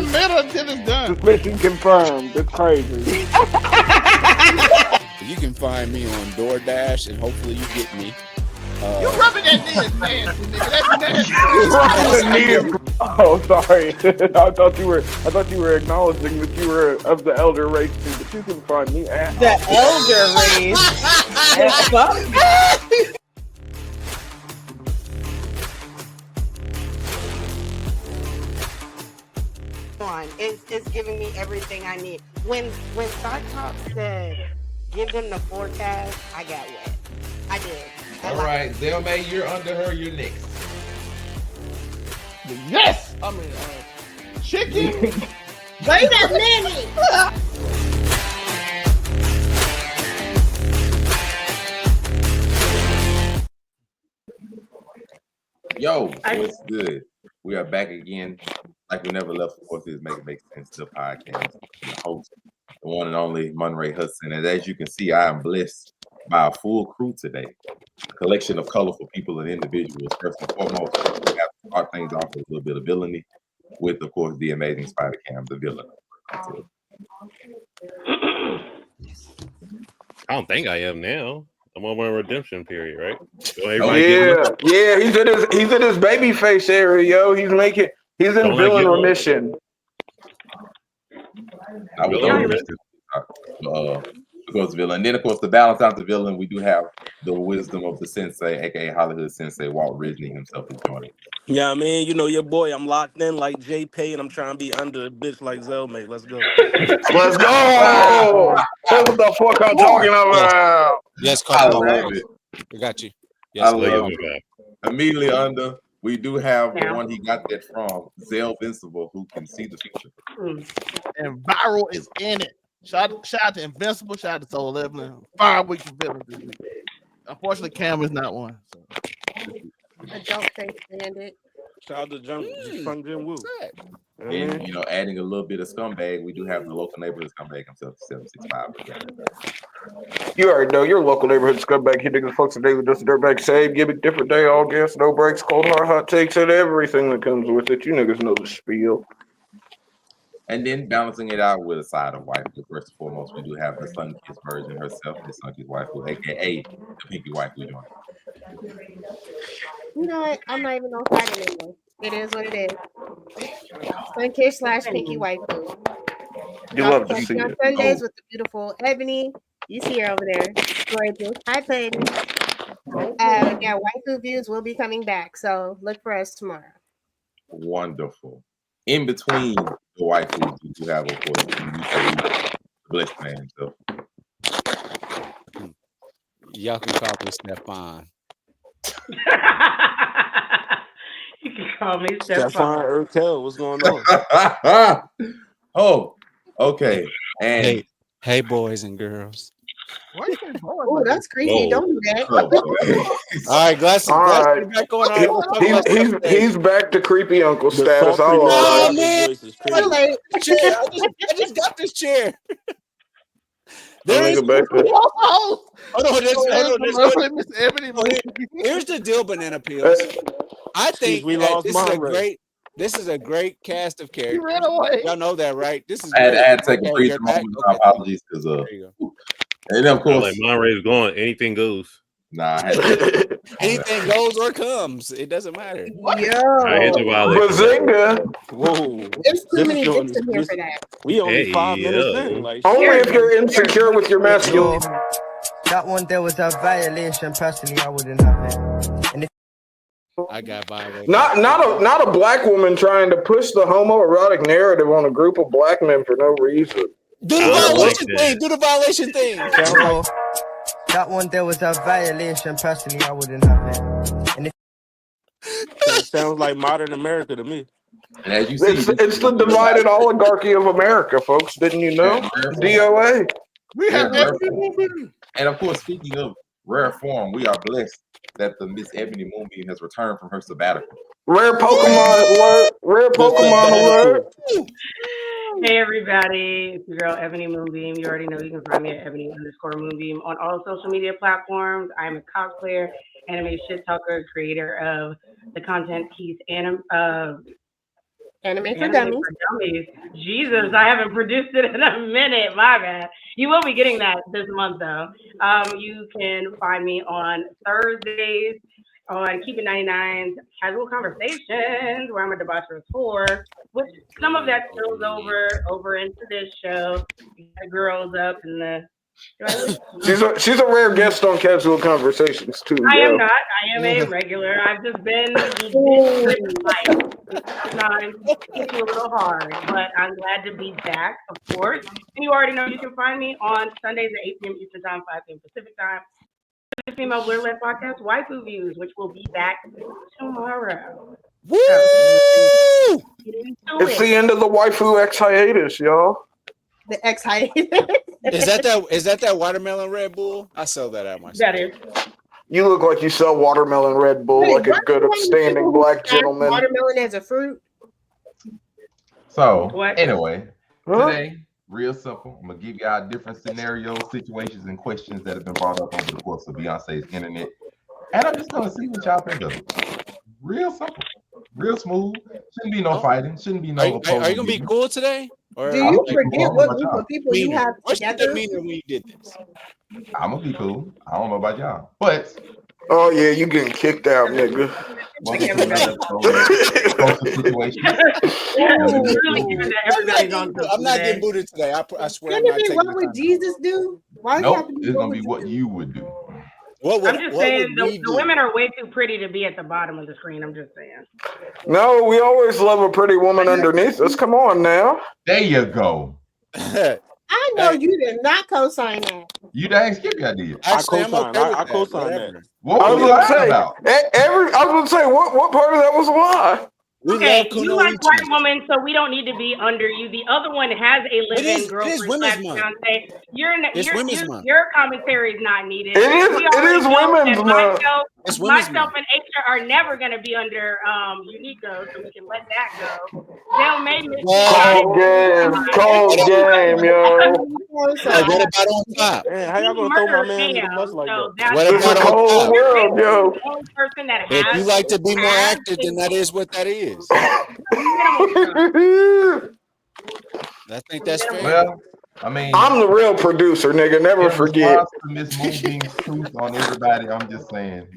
the middle until it's done. Suspicion confirmed. It's crazy. You can find me on DoorDash, and hopefully you get me. You rubbing that knee is nasty, nigga. That's nasty. Oh, sorry. I thought you were acknowledging that you were of the elder race, but you can find me at The elder race. It's giving me everything I need. When Side Talk said, give them the forecast, I got wet. I did. All right, Zelmay, you're under her. You're next. Yes! I mean, chicken. Wait a minute! Yo, what's good? We are back again. Like we never left, of course, is Make It Make Sense to the podcast. The host, the one and only Monray Hudson. And as you can see, I am blessed by a full crew today. A collection of colorful people and individuals. First and foremost, we have to start things off with a little bit of villainy, with, of course, the amazing Spider Cam, the villain. I don't think I am now. I'm on my redemption period, right? So yeah. He's in his baby face area, yo. He's in villain remission. I was of course, villain. Then, of course, to balance out the villain, we do have the wisdom of the sensei, aka Hollywood Sensei, Walt Disney himself is joining. Yeah, man, you know your boy. I'm locked in like JP, and I'm trying to be under a bitch like Zelmay. Let's go. Let's go. What the fuck I'm talking about? Yes, I love it. I got you. Yes, I love it. Immediately under, we do have the one he got that from, Zell Invincible, who can see the future. And Viral is in it. Shout out to Invincible. Shout out to Soul Evelyn. 5 weeks of villain. Unfortunately, Cam is not one. So. I don't think Bandit. Shout out to Jung Jin Woo. And, you know, adding a little bit of scumbag, we do have the local neighborhood scumbag himself, 765. You already know your local neighborhood scumbag. He niggas fucks a day with just a dirtbag. Same gimmick, different day, all gas, no breaks, cold hard hot takes, and everything that comes with it. You niggas know the spiel. And then balancing it out with a side of wife. First and foremost, we do have the Sun Kiss version herself, the Sun Kiss wife, aka the Pinky wife. We join. You know what? I'm not even on Friday anymore. It is what it is. Sunkish / Pinky Waifu. You love to see on it. Sundays with the beautiful Ebony. You see her over there. Gorgeous. Hi, Peyton. Yeah, Waifu Views will be coming back. So look for us tomorrow. Wonderful. In between the waifus, we do have, of course, the Blessed Man himself. Y'all can call me Stefan. You can call me Stefan Urkel. What's going on? Oh, okay. And hey, boys and girls. Oh, that's creepy. Don't do that. Oh, all right, Glass. All right. Back on. He's back to creepy uncle status. Oh, man. Late. I just got this chair. Here's Here's the deal, Banana Peels. I think this is a great cast of characters. ran away. Y'all know that, right? This is I had to take a brief moment. My apologies, because and of course, like Monterey's going, anything goes. Nah, I had to. Anything goes or comes. It doesn't matter. Bazinga. Whoa. There's too many dicks in here for that. We only 5 minutes in. Like, only if you're insecure with your masculine. That one there was a violation. Personally, I wouldn't have it. And I got violated. Not a black woman trying to push the homoerotic narrative on a group of black men for no reason. Do the violation thing. Do the violation thing. That one there was a violation. Personally, I wouldn't have it. And it sounds like modern America to me. And as you see, it's the divided oligarchy of America, folks. Didn't you know? DOA. And of course, speaking of rare form, we are blessed that the Miss Ebony Moonbeam has returned from her sabbatical. Rare Pokemon alert! Rare Pokemon alert! Hey everybody, it's your girl Ebony Moonbeam. You already know you can find me at Ebony_Moonbeam on all social media platforms. I'm a cosplayer, anime shit talker, creator of the content piece Anime for Anime dummies. for dummies. Jesus, I haven't produced it in a minute. My bad. You will be getting that this month, though. You can find me on Thursdays on Keep It 99's Casual Conversations, where I'm a debaucherous whore, which some of that spills over into this show. You got the girls up and the. She's a rare guest on Casual Conversations too. I am yo. not. I am a regular. I've just been life. Sometimes hits you a little hard, but I'm glad to be back, of course. And you already know you can find me on Sundays at 8 p.m. Eastern Time, 5 p.m. Pacific Time. The Female Blur-led podcast, Waifu Views, which will be back tomorrow. Woo! It's the end of the waifu X hiatus, y'all. The X hiatus. Is that watermelon Red Bull? I sell that at myself. That is. You look like you sell watermelon Red Bull like a good upstanding black gentleman. Watermelon as a fruit. So anyway, today, real simple. I'm gonna give y'all different scenarios, situations, and questions that have been brought up over the course of Beyonce's internet, and I'm just gonna see what y'all think of it. Real simple, real smooth. Shouldn't be no fighting. Shouldn't be no. Are you gonna be cool today? Or do you forget what group of people you have together? When you did this? I'm gonna be cool. I don't know about y'all, but oh yeah, you getting kicked out, nigga. I'm not getting booted today. I swear. Couldn't it be what would Jesus do? Why nope, it's gonna be what you would do. I'm just saying the women are way too pretty to be at the bottom of the screen. I'm just saying. No, we always love a pretty woman underneath us. Come on now. There you go. I know you did not co-sign that. You dang Skippy, I did. I co-signed that. What were you lying about? I was gonna say what part of that was a lie? Okay, you like white woman, so we don't need to be under you. The other one has a live-in girlfriend / fiance. Your commentary is not needed. It is women's month. Myself and Aisha are never going to be under Unico, so we can let that go. They'll make it. Cold game, yo. What about on top? Man, how y'all gonna throw my man in the bus like that? What about on top? World, yo. If you like to be more active, then that is what that is. I think that's fair. Well, I mean, I'm the real producer, nigga. Never forget. Miss Moonbeam's truth on everybody. I'm just saying,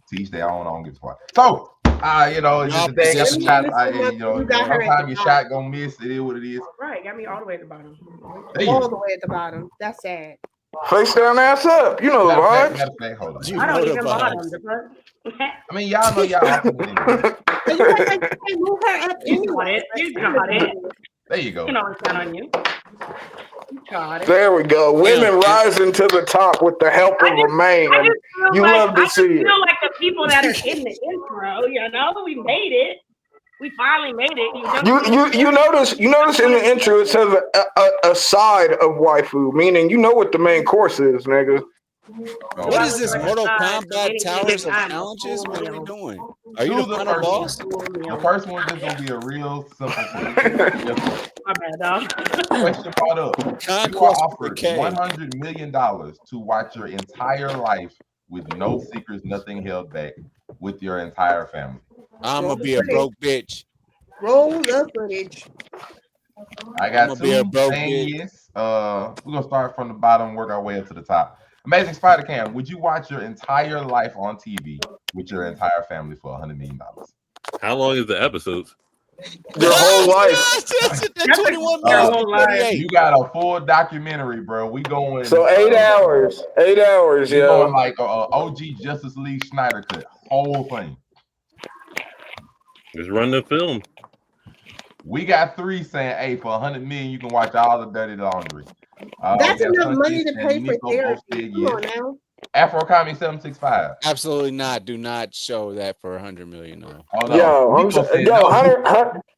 teach their own. I don't get to watch. So, it's just a thing. Sometimes your shot gonna miss. It is what it is. Right, got me all the way at the bottom. All the way at the bottom. That's sad. Face down, ass up. You know the vibes. Hold on. I don't even bottom. I mean, y'all know y'all. Move her up anyway. You got it. There you go. You can always count on you. There we go. Women rising to the top with the help of a man. You love to see it. I feel like the people that are in the intro, we made it. We finally made it. You notice in the intro it says a side of waifu, meaning you know what the main course is, nigga. What is this Mortal Kombat Towers of Challenges? What are we doing? Are you the final boss? The first one is gonna be a real simple question. My bad, dog. Question brought up. You are offered $100 million to watch your entire life with no secrets, nothing held back, with your entire family. I'm gonna be a broke bitch. Roll the footage. I got two saying yes. We're gonna start from the bottom, work our way up to the top. Amazing Spider Cam, would you watch your entire life on TV with your entire family for $100 million? How long is the episodes? Your whole life. 21 minutes. You got a full documentary, bro. We going. So 8 hours. 8 hours, yeah. Going like OG Justice League Snyder cut. Whole thing. Just run the film. We got 3 saying, hey, for $100 million, you can watch all the dirty laundry. That's enough money to pay for therapy. Come on now. Afro Comedy 765. Absolutely not. Do not show that for $100 million. No. Oh, no.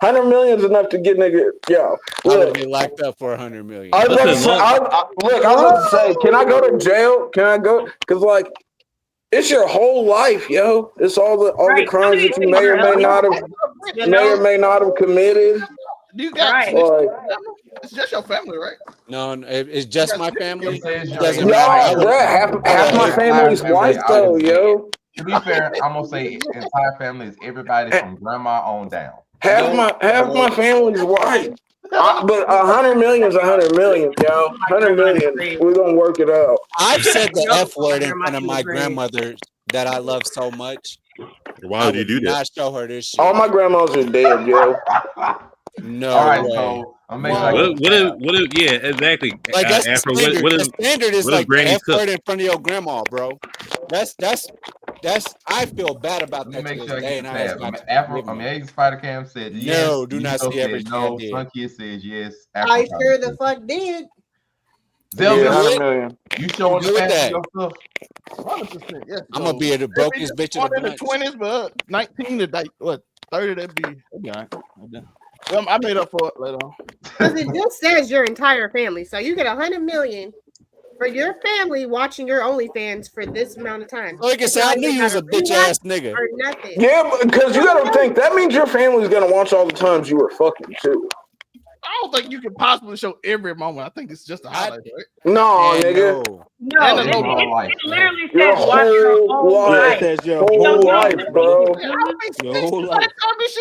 $100 million is enough to get nigga. Yo, I would be locked up for $100 million. I was about to say, can I go to jail? Can I go? Because it's your whole life, yo. It's all the crimes that you may or may not have committed. You got it's just your family, right? No, it's just my family. Half my family's white though, yo. To be fair, I'm gonna say entire family is everybody from grandma on down. Half my family's white. But 100 million is 100 million, yo. 100 million. We're gonna work it out. I've said the F word in front of my grandmother that I love so much. Why would you do that? Not show her this shit. All my grandmas are dead, yo. No All right, way. so I'm making like what is yeah, exactly. Like that's the Afro, standard. what The is standard is what if like the Granny F cook? word in front of your grandma, bro. That's I feel bad about Let me that to make this sure I day, get and the I ask tab. God to Afro, forgive me. Amazing Spider Cam said yes. No, do not Nico see said everything I no. did. Sun Kid says yes. I Afro sure the says fuck did. Zelda, Yeah, 100 million. you showing Good the with fans that. your stuff? 100%. Yes. I'm gonna be the brokest bitch of the in the bunch. 20s, but 19 to like what 30, that'd be all right. Well, I made up for it later on. Because it just says your entire family. So you get 100 million for your family watching your OnlyFans for this amount of time. Like I said, I knew you was a bitch ass nigga. Or nothing. Yeah, because you gotta think that means your family's gonna watch all the times you were fucking too. I don't think you can possibly show every moment. I think it's just a highlight, right? No, nigga. No, And it literally Your says watch your whole whole life. life. It says your Whole whole life, life, bro. Your whole life.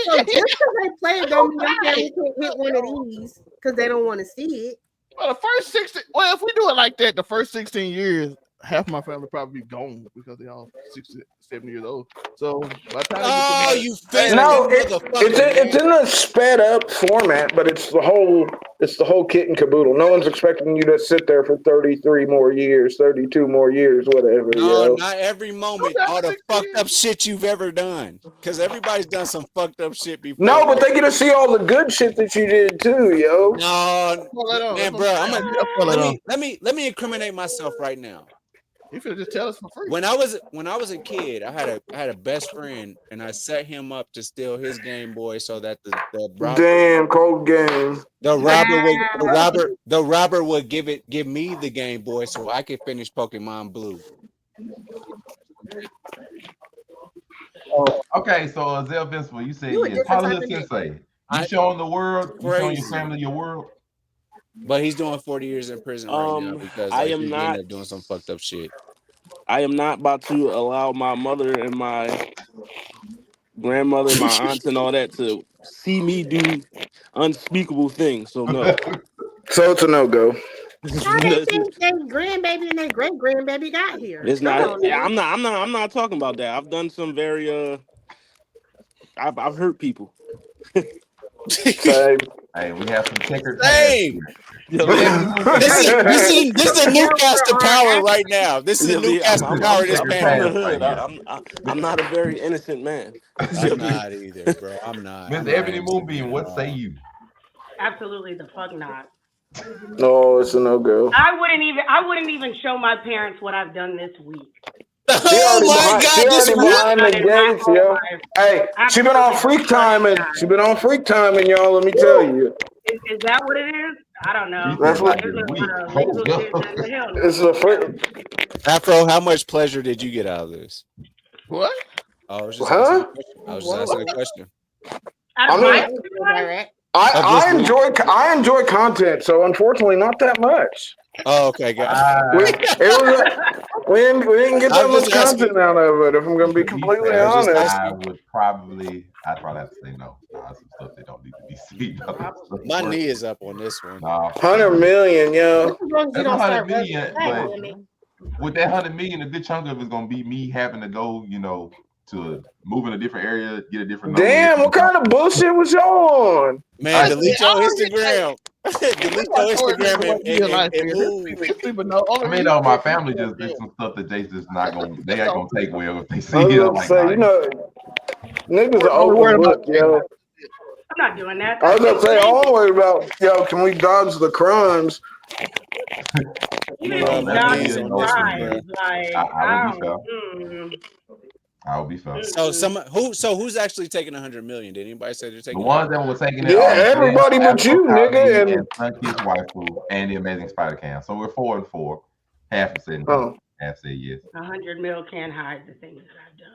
So just because they play it don't mean your family can't hit one of these because they don't want to see it. Well, the first 16. Well, if we do it like that, the first 16 years, half my family probably be gone because they're all 60, 70 years old. So by the time No, it's in a sped up format, but it's the whole kit and caboodle. No one's expecting you to sit there for 33 more years, 32 more years, whatever. No, yo. not every moment. All the fucked up shit you've ever done. Because everybody's done some fucked up shit before. No, but they get to see all the good shit that you did too, yo. No, man, bro. Let me incriminate myself right now. You could just tell us for free. When I was a kid, I had a best friend, and I set him up to steal his Game Boy so that the robber, Damn cold game. the robber would give me the Game Boy so I could finish Pokemon Blue. Okay, so Zell Vincent, you said You a yes. different Hollywood type of Sensei, you showing the world, you showing your Crazy. family your world. But he's doing 40 years in prison right now because I like, am he not ended up doing some fucked up shit. I am not about to allow my mother and my grandmother, my aunts, and all that to see me do unspeakable things. So no. So it's a no go. How they think their grandbaby and their great grandbaby got here? It's Come not. on, Yeah, man. I'm not talking about that. I've done some very. I've hurt people. Same. Hey, we have some checkered Same. This is a Newcastle power right now. This is a Newcastle power. This I'm from the hood. I'm not a very innocent man. I'm not either, bro. I'm not. Mr. Ebony Moonbeam, what say you? Absolutely the fuck not. No, it's a no go. I wouldn't even show my parents what I've done this week. Oh my God! She already behind the gates, yo. Hey, she been on freak time and y'all. Let me tell you. Is that what it is? I don't know. That's what. It's a freak. Afro, how much pleasure did you get out of this? What? I was just asking a question. I enjoy content, so unfortunately, not that much. Oh, okay, guys. We didn't get that much content out of it. If I'm going to be completely honest, I'd probably have to say no. Some stuff that don't need to be seen. My knee is up on this one. 100 million, yo. That's 100 million, but with that 100 million, a good chunk of it is going to be me having to go, to move in a different area, get a different number. Damn, what kind of bullshit was y'all on? Man, delete your Instagram. Delete your Instagram and move. I mean, my family just did some stuff that they just not gonna. They ain't gonna take well if they see I was it. about to say, niggas are open book, yo. I'm not doing that. I was gonna say, I'm worried about, yo, can we dodge the crimes? Even if we dodge the crimes, like I'll be fine. So who's actually taking 100 million? Did anybody say they're taking the ones that were taking it? Yeah, everybody but you, nigga, and Sunki's waifu and the Amazing Spider Cam. So we're 4-4. Half said half said yes. 100 mil can't hide the things that I've done.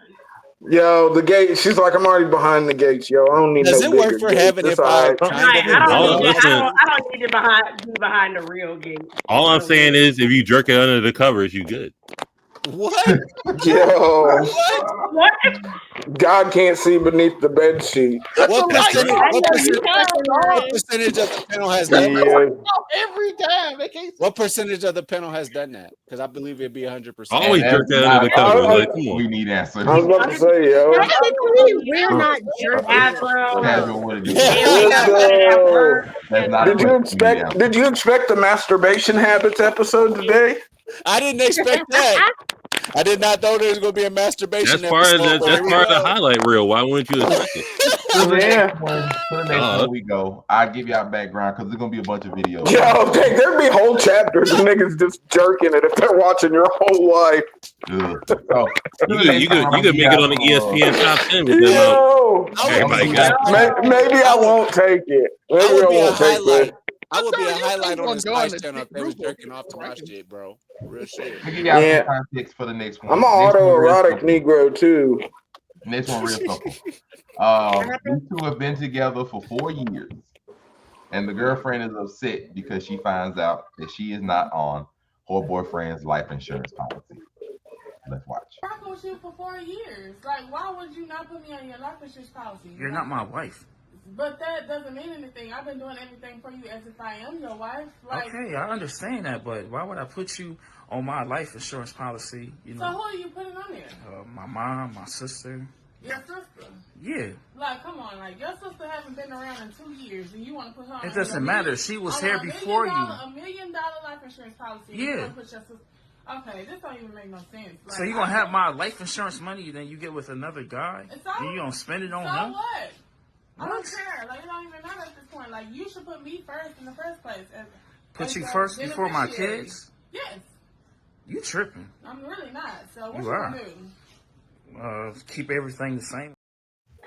Yo, the gate. She's like, I'm already behind the gates, yo. I don't need. Does no it work for heaven if I don't need to be behind the real gate. All I'm saying is, if you jerk it under the covers, you good. What? Yo, What? God can't see beneath the bed sheet. What percentage? I What know you percentage? fucking What lying. percentage of the panel has He done that? is. Every time they can't. What percentage of the panel has done that? Because I believe it'd be 100%. Always And jerk that's that under the not covers. I- Like, come on. we need answers. I was about to say, yo. Technically, we're not jerking. Afro. Casual would it be? And we got put it at work. That's not Did a you question. We need expect? Did you expect the masturbation habits episode today? I didn't expect that. I did not know there was going to be a masturbation That's part of episode. the, that's part of the highlight reel. Why wouldn't you expect it? To the Yeah. next one we go. I'll give y'all background because there's gonna be a bunch of videos. Yo, there'd be whole chapters of niggas just jerking it if they're watching your whole life. Ugh. So, You could make it on the ESPN top 10 with them. Yo, Everybody got it. maybe I won't take it. Maybe I would be a won't take highlight. it. I would be a I'm telling you, highlight on I'm this going Spice to channel if they was jerking off to my Right. shit, bro. Real shit. I'll give y'all Yeah. some context for the next one. I'm an Next one real autoerotic simple. Negro too. Next one real simple. These two have been together for 4 years, and the girlfriend is upset because she finds out that she is not on her boyfriend's life insurance policy. Let's watch. Rocking with you for 4 years. Like, why would you not put me on your life insurance policy? You're not my wife. But that doesn't mean anything. I've been doing everything for you as if I am your wife. Like, Okay, I understand that, but why would I put you on my life insurance policy? You so know, who are you putting on there? my mom, my sister. Your sister. Yeah, Like, come on. Like, your sister hasn't been around in 2 years, and you want to put her on it doesn't matter. She was here before you. $1 million life insurance policy. and you Yeah. wanna put your sister. Okay, this don't even make no sense. Like, So you gonna have my life insurance money, then you get with another guy, It's all- and you gonna spend it on So him? what? I don't What? care. Like, it don't even matter at this point. Like, you should put me first in the first place. Put you a first before my beneficiary. kids? Yes. You tripping? I'm really not. So what You you are. gonna do? Keep everything the same.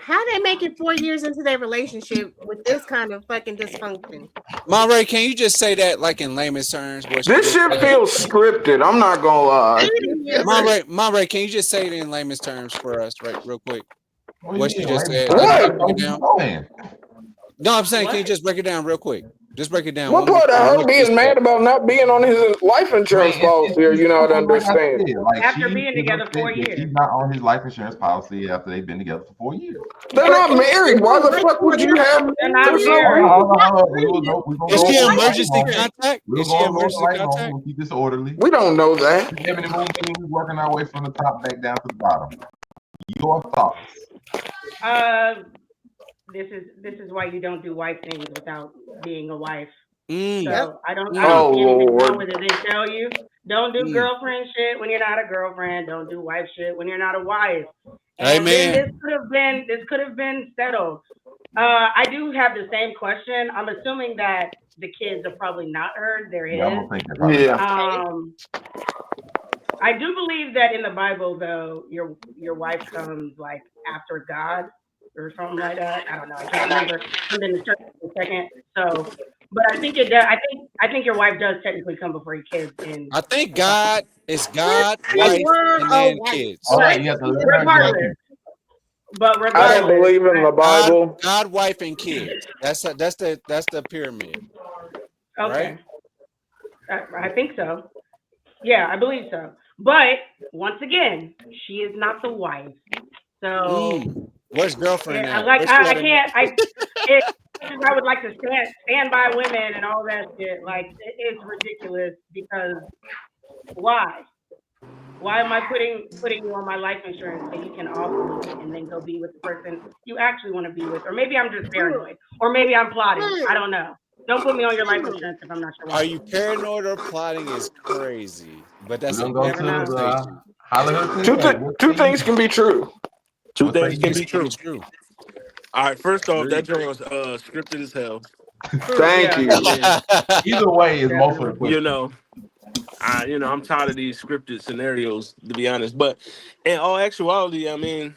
How they make it 4 years into their relationship with this kind of fucking dysfunction? Monterey, can you just say that like in layman's terms? What she This just shit said? feels scripted. I'm not gonna lie. Monterey, can you just say it in layman's terms for us, right, real quick? What she just said. What? Break it down. No, I'm saying, can you just break it down real quick? Just break it down. What part of her being mad about not being on his life insurance policy are you not understanding? After being together 4 years. She's not on his life insurance policy after they've been together for 4 years. They're not married. Why the fuck would you have? They're not There's married. Is she emergency contact? We'll Is she go over emergency right home. contact? We'll keep this orderly. We don't know that. We're working our way from the top back down to the bottom. Your thoughts? This is why you don't do wife things without being a wife. Mm. So I don't see Oh, anything Lord. wrong with it. They tell you don't do girlfriend shit when you're not a girlfriend. Don't do wife shit when you're not a wife. And then Amen. this could have been settled. I do have the same question. I'm assuming that the kids are probably not hers. They're his. Yeah, I'm gonna think about it. I do believe that in the Bible, though, your wife comes like after God or something like that. I don't know. I can't remember. I'm in the church for a second. So, but I think it does. I think your wife does technically come before your kids. I think God is God, wife, and then kids. All right, you have to Regardless. But I regardless, don't believe in the Bible. God, wife, and kids. That's the pyramid. okay. I think so. Yeah, I believe so. But once again, she is not the wife. So Where's girlfriend yeah, at? like Where's I she at? can't. I would like to stand by women and all that shit. Like it's ridiculous because why? Why am I putting you on my life insurance so you can off me and then go be with the person you actually want to be with? Or maybe I'm just paranoid. Or maybe I'm plotting. I don't know. Don't put me on your life insurance if I'm not sure. Are you paranoid or plotting is crazy? But that's a We're different gonna go to conversation. Two things can be true. Two things can be true. True. All right, first off, that joint was scripted as hell. Thank you. Either way is most of the question. I'm tired of these scripted scenarios, to be honest. But in all actuality, I mean,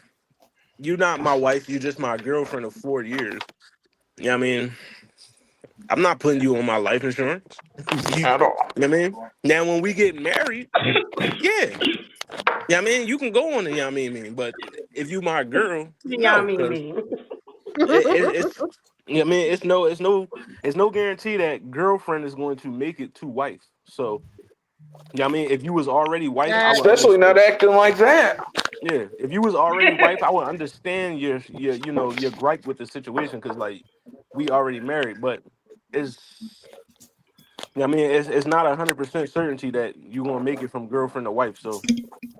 you're not my wife. You're just my girlfriend of 4 years. Yeah, I mean, I'm not putting you on my life insurance. At all. You know what I mean? Now, when we get married, yeah. Yeah, I mean, you can go on the but if you my girl, it's I mean, it's no guarantee that girlfriend is going to make it to wife. So Yeah, I mean, if you was already wife, I would Especially not acting like that. Yeah, if you was already wife, I would understand your gripe with the situation because like we already married, but it's I mean it's not 100% certainty that you gonna make it from girlfriend to wife. So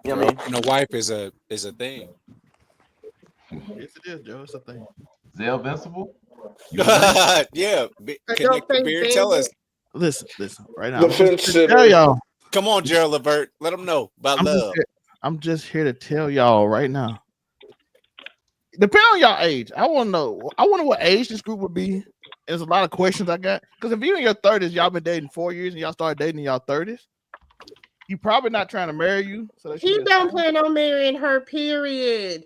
I mean, Girlfriend or wife is a thing. Yes, it is, Joe. It's a thing. Zell Vincible? You agree? Yeah, I don't connect the think beard. Tell us. Listen. Right now, The I'm just fence here to tell sitter. y'all. Come on, Gerald Levert. Let them know about love. I'm just here to tell y'all right now. Depending on y'all age, I want to know. I wonder what age this group would be. There's a lot of questions I got. Because if you in your 30s, y'all been dating 4 years, and y'all started dating in y'all 30s, you probably not trying to marry you. So that He don't plan on marrying her. Period.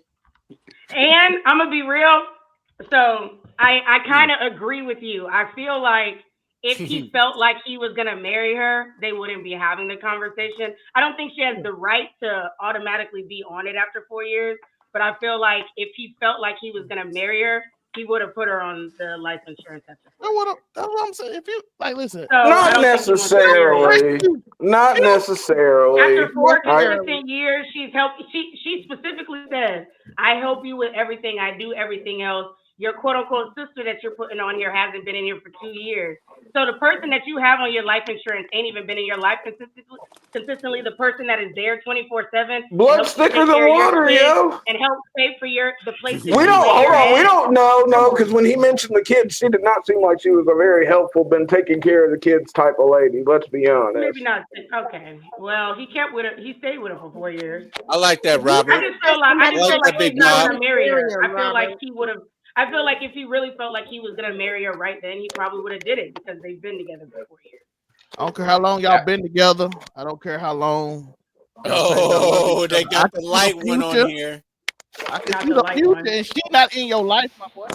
And I'm gonna be real. So I kind of agree with you. I feel like if he felt like he was gonna marry her, they wouldn't be having the conversation. I don't think she has the right to automatically be on it after 4 years. But I feel like if he felt like he was gonna marry her, he would have put her on the life insurance after 4 years. That's what I'm saying. If you like, listen. So I Not don't think he wants to marry her. necessarily. Not necessarily. After 4 I, consistent years, she's helped. She specifically says, "I help you with everything. I do everything else. Your quote unquote sister that you're putting on here hasn't been in here for 2 years. So the person that you have on your life insurance ain't even been in your life consistently. The person that is there 24/7 blood's thicker than water, yo. and help pay for the place that We you don't lay hold your on. We head. don't know because when he mentioned the kids, she did not seem like she was a very helpful, been taking care of the kids type of lady. Let's be honest. Maybe not. Okay. Well, he kept with her. He stayed with her for 4 years. I like that, I Robert. just feel like I like that, he's Big not Bob. gonna marry her. Him, I feel like Robert. he would have. I feel like if he really felt like he was gonna marry her right then, he probably would have did it because they've been together for 4 years. I don't care how long y'all been together. I don't care how long. Oh, they got the light one on here. I can see the future, and she not in your life, my boy.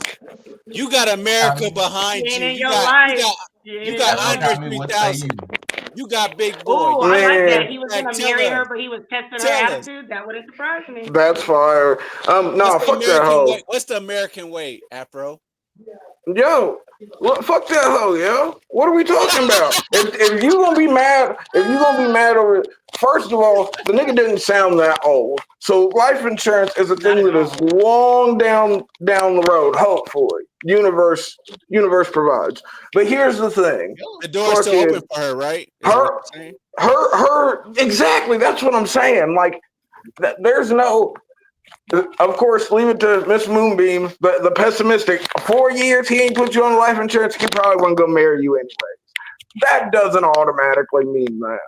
You got America behind She ain't you. in You your got life. you got Andre 3000. You got Big Boy. Oh, I like that. Man. He was Like, gonna tell marry us. her, but he was testing her Tell us. attitude. That wouldn't surprise me. That's fire. Nah, What's the fuck that American hoe. way? What's the American way, Afro? Yo, fuck that hoe, yo. What are we talking about? If you gonna be mad, over it, first of all, the nigga didn't sound that old. So life insurance is a thing that is long down the road. Hopefully, universe provides. But here's the thing: The door's still fucking open for her, right? Is what you're saying? her. Exactly. That's what I'm saying. Like, there's no. Of course, leave it to Miss Moonbeam, the pessimistic. 4 years, he ain't put you on life insurance. He probably wasn't gonna marry you anyways. That doesn't automatically mean that.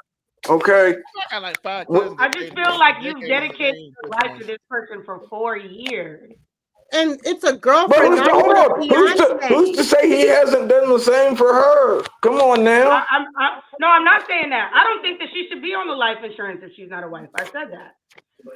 Okay. I just feel like you've dedicated your life to this person for 4 years. And it's a But girlfriend, not hold even a on. Who's to say he hasn't done the same for her? Come on now. No, I'm not saying that. I don't think that she should be on the life insurance if she's not a wife. I said that.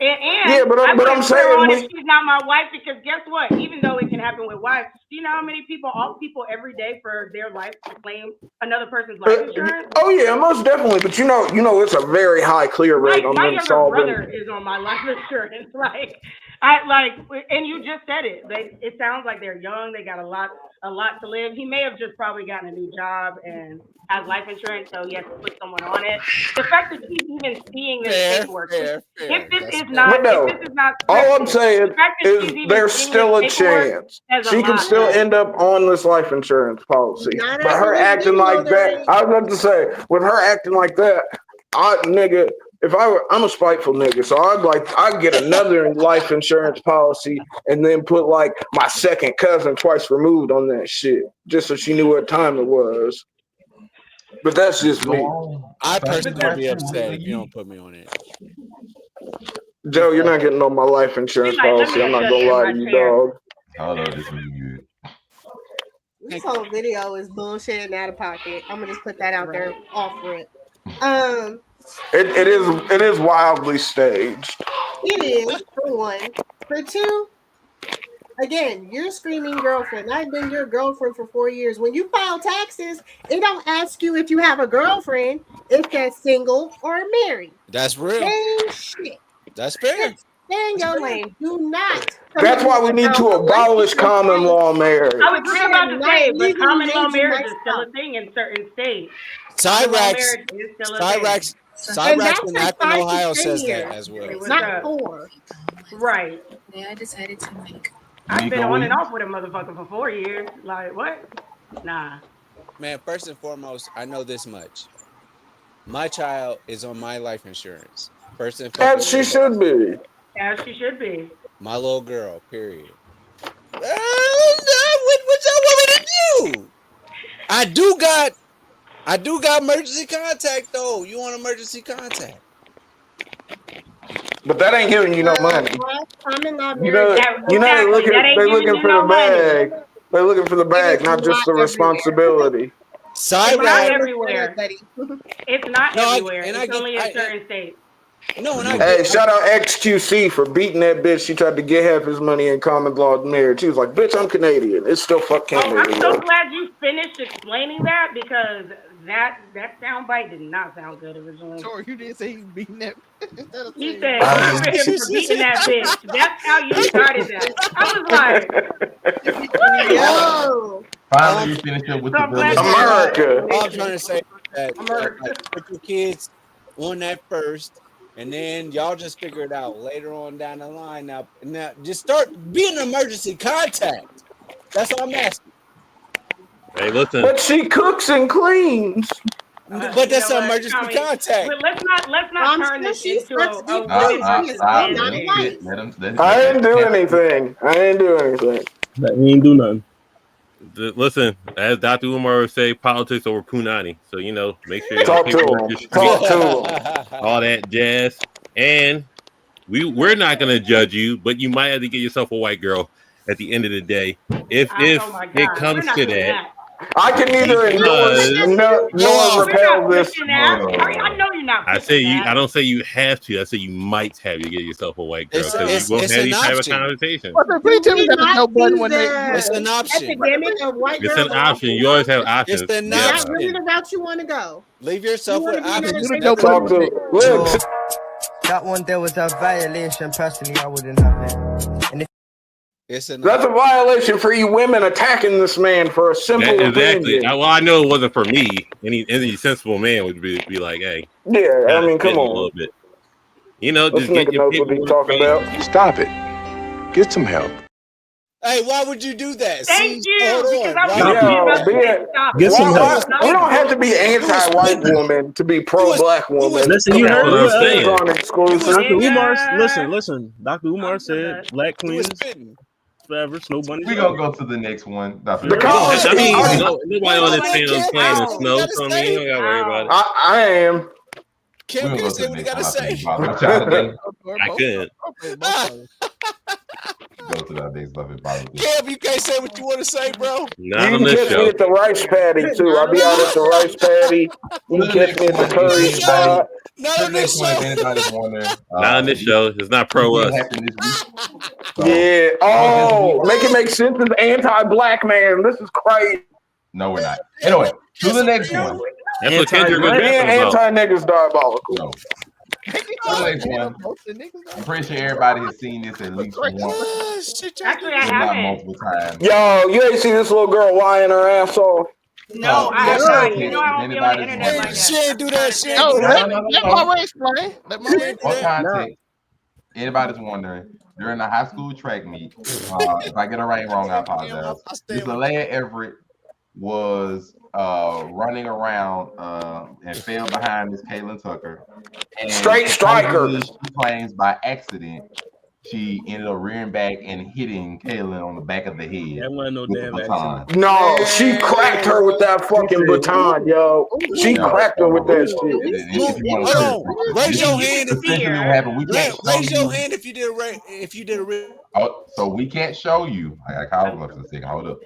And Yeah, but I I'm wouldn't put her saying on if she's not my wife because guess what? Even though it can happen with wives, do you know how many people off people every day for their life to claim another person's life insurance? Oh yeah, most definitely. But you know, it's a very high clear rate on My them younger solving. brother is on my life insurance. And you just said it. It sounds like they're young. They got a lot to live. He may have just probably gotten a new job and has life insurance, so he has to put someone on it. The fact that he's even seeing this paperwork, if this is not All I'm saying the fact that is she's even there's seeing still a this paperwork chance. says a She can lot, still man. end up on this life insurance policy. Not But after her this acting video, like there that, ain't. I was about to say, with her acting like that, nigga, I'm a spiteful nigga, so I'd get another life insurance policy and then put like my second cousin twice removed on that shit, just so she knew what time it was. But that's just me. I personally would be upset if you don't put me on it. Joe, you're not getting on my life insurance policy. I'm not gonna lie to you, dog. Hold on, this is good. This whole video is bullshit and out of pocket. I'm gonna just put that out there off rip. It is wildly staged. It is for one. For two, again, you're screaming girlfriend. I've been your girlfriend for 4 years. When you file taxes, it don't ask you if you have a girlfriend. It says single or married. That's real. Same shit. That's fair. Stay in your lane. Do not. That's why we need to abolish common law marriage. I was just about to say, but legally common law made you marriage nice is still a thing in certain states. Cyrax, Common law marriage is still a thing. And Cyrax that's in for Akron, 5 to Ohio 10 says that years. as well. Hey, what's Not up? 4. Right. I decided to make. I've been Nico, on and off with a motherfucker for 4 years. Like, what? Nah. Man, first and foremost, I know this much. My child is on my life insurance. First and As she should be. As she should be. My little girl, period. What y'all want me to do? I do got emergency contact though. You want emergency contact? But that ain't giving you no money. Common law You know, Exactly. That ain't they giving looking you for no the money. bag. They're looking for the bag, not just the responsibility. It's not everywhere. It's not No, everywhere. It's only in certain states. No, Hey, shout out XQC for beating that bitch. She tried to get half his money in common law marriage. She was like, "Bitch, I'm Canadian. It's still fuck Canada." I'm so glad you finished explaining that because that soundbite did not sound good originally. Sorry, you didn't say he beating that. He said, "Good for him for beating that bitch." That's how you started that. I was like, Yo. Finally, you finished up with the village. America. All I'm trying to say is that like, put your kids on that first, and then y'all just figure it out later on down the line. Now just start being an emergency contact. That's all I'm asking. Hey, listen. But she cooks and cleans. But that's an emergency contact. Let's not turn this into a I didn't do anything. He ain't do nothing. Listen, as Dr. Umar would say, politics over punani. So, make sure y'all Talk to paperwork him. your street, Talk to him. all that jazz. And we're not going to judge you, but you might have to get yourself a white girl at the end of the day. If it comes to that. I can neither endorse nor repel this. I know you're not. I don't say you have to. I say you might have to get yourself a white girl because you won't have these type of conversations. It's an option. Epidemic of white It's girls. an option. You always have options. It's an Not option. really the route you want to go. Leave yourself with options. Talk to look. That one there was a violation. Personally, I wouldn't have it. And if That's a violation for you women attacking this man for a simple exactly. opinion. Well, I know it wasn't for me. Any sensible man would be like, hey. Yeah, I mean, come a on. little bit. This just get nigga knows what he's talking about. Stop it. Get some help. Hey, why would you do that? Thank you. Hold on. Because I was Get some help. We don't have to be anti-white woman to be pro-black woman. Listen, you heard what I'm saying. Exclusive. Listen. Dr. Umar said black queens forever, snow bunnies. We're gonna go to the next one. Nobody on this panel is playing in snow, so I mean, you don't gotta worry about it. I am. Kim, you say what you gotta say. I couldn't. Go to that next topic, probably. Kim, you can't say what you want to say, bro. Not you on can this catch show. me at the rice paddy too. I'll be out at the rice paddy. You can catch me at the curry spot. Not on this show. Not on this show. It's not pro us. Yeah. Oh, make it make sense as anti-black man. This is crazy. No, we're not. Anyway, to the next one. That's what Kendrick was Being rapping about. anti-niggas diabolical. No. The next one. I'm pretty sure everybody has seen this at least once. Actually, I if not haven't. multiple times. Yo, you ain't see this little girl lying her ass off? No, I have not. You know I don't be on the internet like that. She ain't do that. She ain't No, do that. let Mama explain. Let Mama She ain't do For that. context, anybody's wondering, during the high school track meet, if I get it right wrong, I apologize. Miss Alea Everett was running around and fell behind Miss Kaylin Tucker. And Straight striker. She claims by accident she ended up rearing back and hitting Kaylin on the back of the head That wasn't no with damn the baton. No, she cracked her with that fucking baton, yo. She cracked her with that shit. Hold on. Raise your hand if Essentially what happened. We can't raise show your you. hand if you did a real. Oh, so we can't show you. I got called up for a second. Hold up.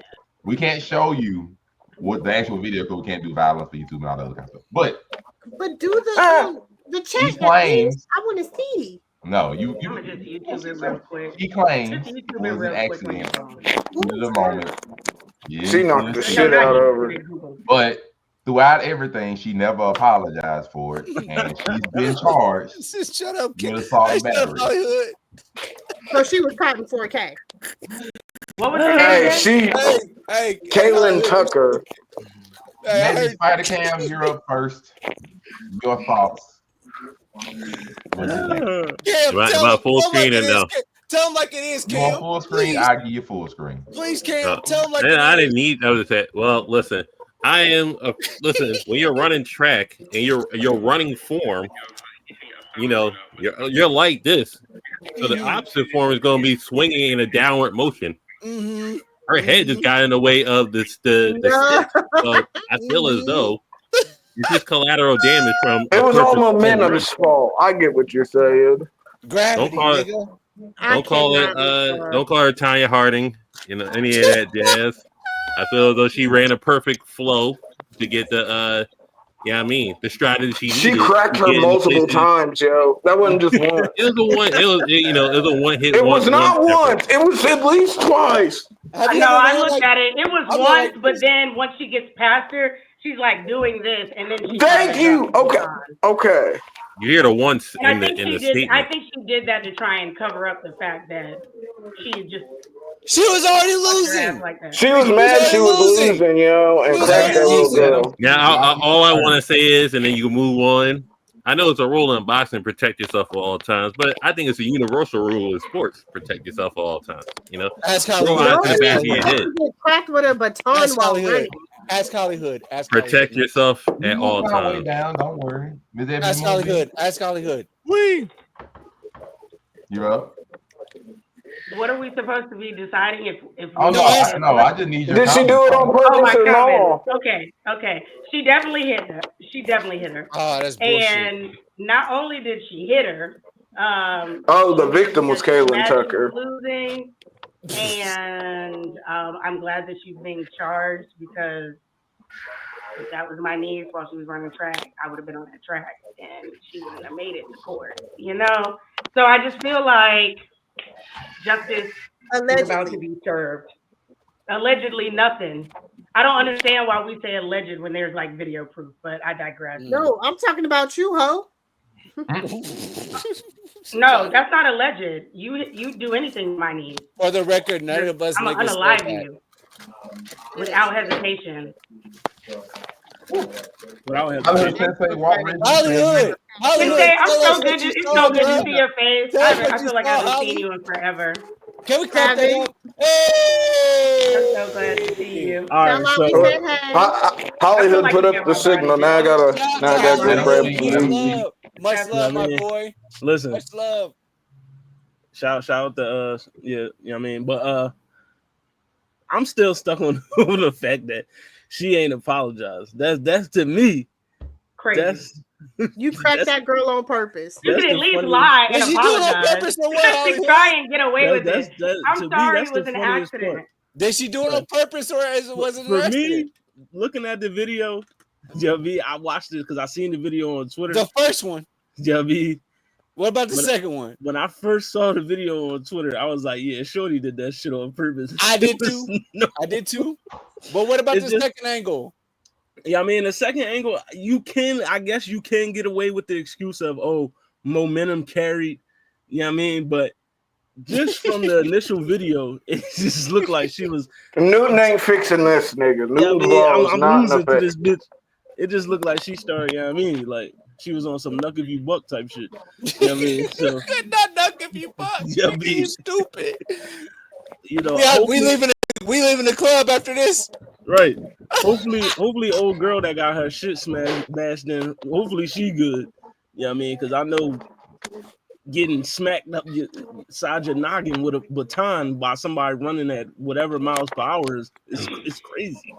We can't show you what the actual video because we can't do violence for YouTube and all that other kind of stuff. But do the She check. claims. I want to see. No, I'm gonna just YouTube it real quick. She claims Just it YouTube it was an real quick when accident. you're In the moment. Yeah, She knocked the shit out of her. But throughout everything, she never apologized for it, and she's been charged Shut up, with assault and Hey, shut up, battery. Hollywood. So she was caught in 4K. What was her name? Hey, Kaylin Tucker. Maybe Spider Cam, you're up first. Your thoughts. Cam, About full screen and no. Tell him like it is, You want Cam. full screen? I give you full screen. Please, Cam, tell him like it I is. didn't need that. Say, well, listen, listen. When you're running track and your running form, you know, you're like this. So the opposite form is going to be swinging in a downward motion. Mm-hmm. Her head just got in the way of the stick. So I feel as though it's just collateral damage from. It was all momentum's fault. I get what you're saying. Gravity, nigga. Don't call her Tanya Harding, you know, any of that jazz. I feel as though she ran a perfect flow to get the the strategy she needed. She cracked her multiple times, yo. That wasn't just one. It was a one. It was a one hit. It was not once. It was at least twice. I looked at it. It was once, but then once she gets past her, she's like doing this, and then she. Thank you. Okay. You hear the once in the statement. I think she did that to try and cover up the fact that she was already losing. Like that. She was mad she was losing, yo, and cracked that little girl. Now, all I want to say is, and then you can move on. I know it's a rule in boxing, protect yourself at all times, but I think it's a universal rule in sports, protect yourself at all times. You know, ask cracked with a baton while running. Ask Hollywood. Protect yourself at all times. Down, don't worry. Ask Hollywood. You're up. What are we supposed to be deciding if I just need your Did she do it on purpose or no? Okay. She definitely hit her. Oh, that's bullshit. And not only did she hit her, the victim was Kaylin Tucker. Losing, and I'm glad that she's being charged, because if that was my niece while she was running track, I would have been on that track and she wouldn't have made it to court, you know? So I just feel like justice is about to be served. Allegedly nothing. I don't understand why we say alleged when there's like video proof, but I digress. No, I'm talking about you, ho. No, that's not alleged. You do anything with my niece. For the record, none of us I'm gonna unalive you without hesitation. Hollywood. I'm so good. It's so good to see your face. I feel like I haven't seen you in forever. Can we clap that up? Hey! I'm so glad to see you. All right, so Hollywood put up the signal. Now I gotta get Brad. Much love, my boy. Listen. Much love. Shout out to you know what I mean? But I'm still stuck on the fact that she ain't apologized. That's to me crazy. You cracked that girl on purpose. You can at least lie and apologize. Try and get away with it. I'm sorry, it was an accident. Did she do it on purpose, or was it an accident? For me, looking at the video, I watched it because I seen the video on Twitter. The first one. What about the second one? When I first saw the video on Twitter, I was like, yeah, Shorty did that shit on purpose. I did too. I did too. But what about the second angle? Yeah, I mean, the second angle, I guess you can get away with the excuse of, momentum carried. You know what I mean? But just from the initial video, it just looked like she was. Newton ain't fixing this, nigga. I'm losing to this bitch. It just looked like she started, you know what I mean? Like, she was on some knuck if you buck type shit. You know what I mean? So, not knuck if you buck. You stupid. You know, we leaving the club after this. Right. Hopefully, old girl that got her shit smashed in. Hopefully, she good. You know what I mean? Because I know getting smacked up inside your noggin with a baton by somebody running at whatever miles per hour is crazy.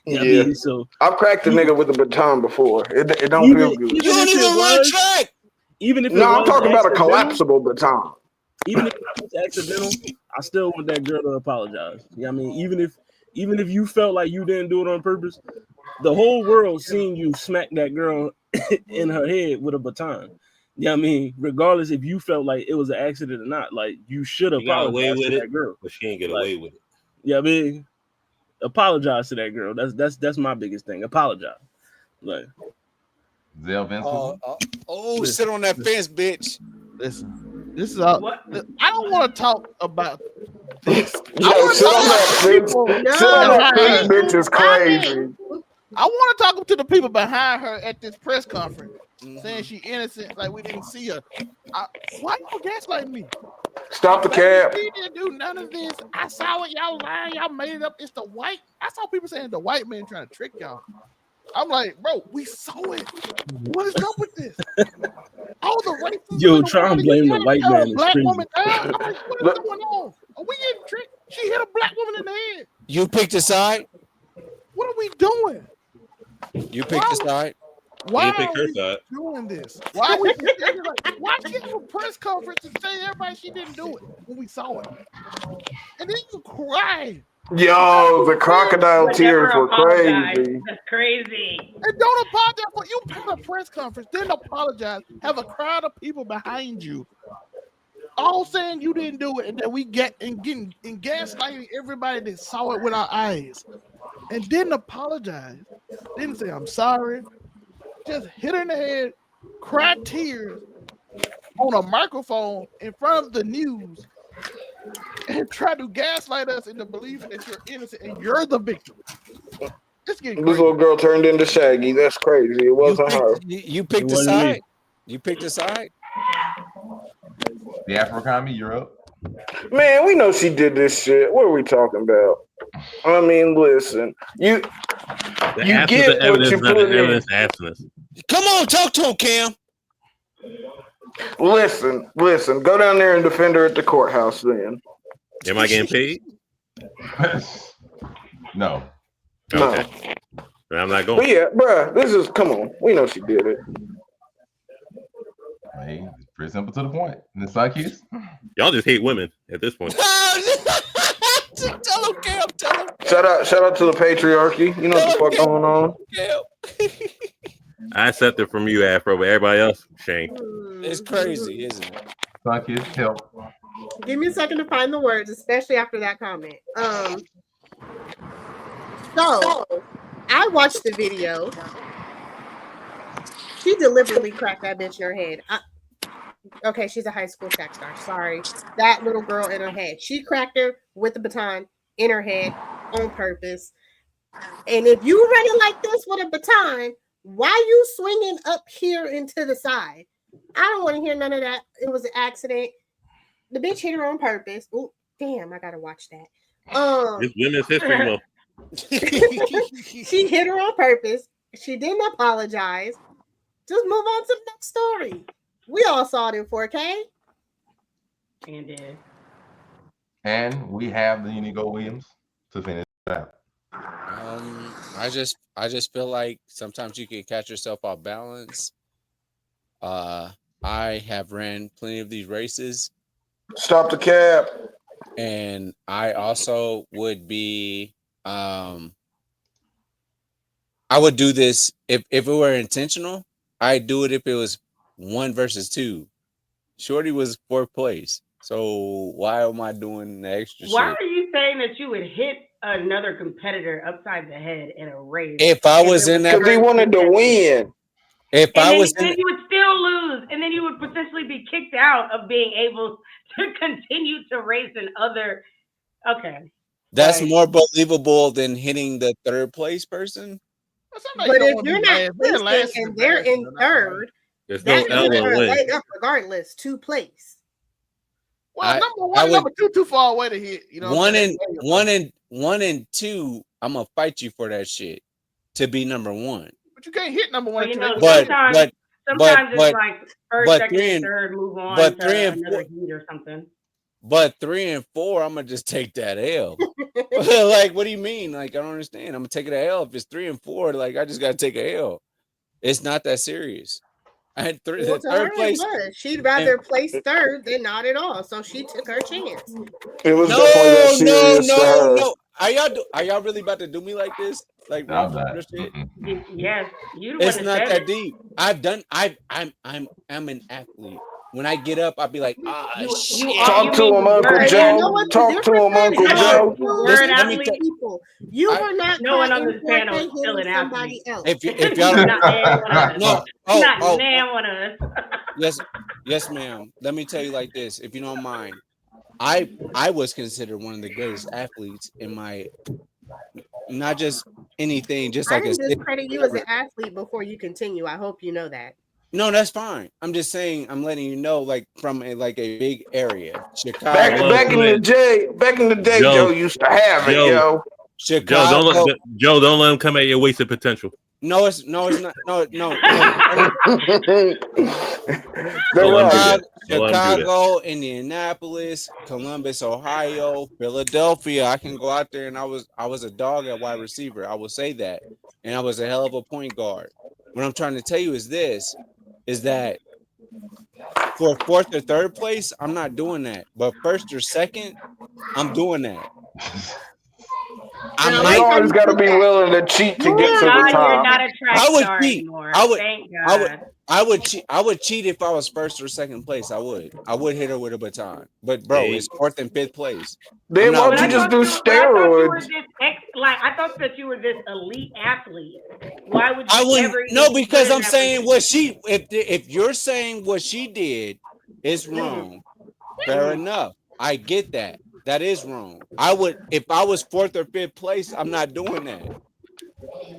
You know what I mean? So I've cracked a nigga with a baton before. It don't feel good. You don't even run track. Even if I'm talking about a collapsible baton. Even if it was accidental, I still want that girl to apologize. You know what I mean? Even if you felt like you didn't do it on purpose, the whole world seen you smack that girl in her head with a baton. You know what I mean? Regardless if you felt like it was an accident or not, like you should have apologized to that girl. But she ain't get away with it. Yeah, I mean, apologize to that girl. That's my biggest thing. Apologize. Like, Zell Vincent. Sit on that fence, bitch. Listen. This is all. What? I don't want to talk about this. Yo, I want to sit talk on about that the fence. people Sit on that behind fence, her. bitch is crazy. I want to talk to the people behind her at this press conference, saying Mhm. she innocent, like we didn't see her. Why y'all gaslighting me? Stop the Baby, cab. she didn't do none of this. I saw it. Y'all lying. Y'all made it up. It's the white. I saw people saying the white man trying to trick y'all. I'm like, bro, we saw it. What is up with this? All the racism Yo, in the try world, and and you blame the trying to white tear a man is black crazy. woman down. I'm like, what is going on? Are we getting tricked? She hit a black woman in the head. You picked a side. What are we doing? You picked a side. Why You pick are her we side. doing this? Why are we pretending like? Why she have a press conference to say to everybody she didn't do it when we saw it, and then you cry. Yo, the crocodile But never tears were apologize. crazy. That's crazy. And don't apologize for you had a press conference, didn't apologize, have a crowd of people behind you, all saying you didn't do it, and then we get and getting and gaslighting everybody that saw it with our eyes and didn't apologize, didn't say I'm sorry, just hit her in the head, cried tears on a microphone in front of the news, and try to gaslight us into believing that you're innocent and you're the victim. It's getting This crazy. little girl turned into Shaggy. That's crazy. It wasn't her. You It picked a wasn't me. side. You picked a side. The Afro economy, you're up. Man, we know she did this shit. What are we talking about? I mean, listen, you The you absence of get what evidence you is not the put in. evidence of absence. Come on, talk to him, Cam. Listen. Go down there and defend her at the courthouse. Then Am I getting paid? No. Okay. Then I'm not But going. yeah, bruh, this is come on. We know she did it. Hey, it's pretty simple to the point. And the Sunkiss? Y'all just hate women at this point. Tell him, Cam. Tell him. Shout out to the patriarchy. You know what the fuck going on. I accept it from you, Afro, but everybody else, Shane. It's crazy, isn't it? Sunkiss, help. Give me a second to find the words, especially after that comment. So I watched the video. She deliberately cracked that bitch in her head. Okay, she's a high school sex star. Sorry. That little girl in her head. She cracked her with the baton in her head on purpose. And if you running like this with a baton, why you swinging up here into the side? I don't want to hear none of that. It was an accident. The bitch hit her on purpose. Oh, damn, I gotta watch that. It's Women's History Month. She hit her on purpose. She didn't apologize. Just move on to the next story. We all saw it in 4K. And did. And we have the Unigo Williams to finish it out. I just feel like sometimes you can catch yourself off balance. I have ran plenty of these races. Stop the cab. And I also would be I would do this if it were intentional. I'd do it if it was 1 versus 2. Shorty was 4th place. So why am I doing the extra Why shit? are you saying that you would hit another competitor upside the head in a race? If I was in that, because he wanted to win. If I was then you would still lose, and then you would potentially be kicked out of being able to continue to race in other. Okay, that's more believable than hitting the 3rd place person. But if you're not placing and they're in 3rd, there's no that L gives in her a win. leg up regardless to place. Well, number one, number too far away to hit. You know, one and 2. I'm gonna fight you for that shit to be number 1. But you can't hit number 1 and 2. Sometimes it's like 1st, 2nd, and 3rd move on but to 3 and another 4 heat or something. But 3 and 4, I'm gonna just take that L. Like, what do you mean? Like, I don't understand. I'm gonna take it a L. If it's 3 and 4, like, I just gotta take a L. It's not that serious. I had the 3rd place. She'd rather place 3rd than not at all. So she took her chance. It was definitely that serious to her. No. Are y'all really about to do me like this? Like, I'm not. shit? Yes, you. It's not that deep. I'm an athlete. When I get up, I'll be like, shit. Talk to him, Uncle Joe. Talk to him, Uncle Joe. You were not. No one on this panel is still an athlete. Else. If y'all not man one of us. no, not man one of us. Yes, ma'am. Let me tell you like this, if you don't mind. I was considered one of the greatest athletes in my, not just anything, just I like a didn't city. discredit you as an athlete before you continue. I hope you know that. No, that's fine. I'm just saying, I'm letting you know, like from a big area, Back Chicago, Hold on, back in the day, Joe Joe, used to have it, Joe, yo. Joe, Chicago. don't let him come at your wasted potential. No, it's not. No. They're Don't let him do right. that. Don't let him do that. Chicago, Indianapolis, Columbus, Ohio, Philadelphia. I can go out there, and I was a dog at wide receiver. I will say that, and I was a hell of a point guard. What I'm trying to tell you is this: is that for fourth or third place, I'm not doing that. But first or second, I'm doing that. I Now, You might. every time always you got to do be that, willing to cheat to get Thank to the God you're top. not a track I would star cheat. anymore. I would. Thank I would. God. I would cheat if I was first or second place. I would. I would hit her with a baton. But bro, Hey, it's fourth and fifth place. I'm Then why not don't But you I winning. just thought do you, but I thought you were steroids? this I thought that you were this elite athlete. Why would I you wouldn't. ever No, even be put because in I'm that saying position? what she. If you're saying what she did is Mm-hmm. wrong, fair enough. I get that. That is wrong. I would, if I was fourth or fifth place, I'm not doing that.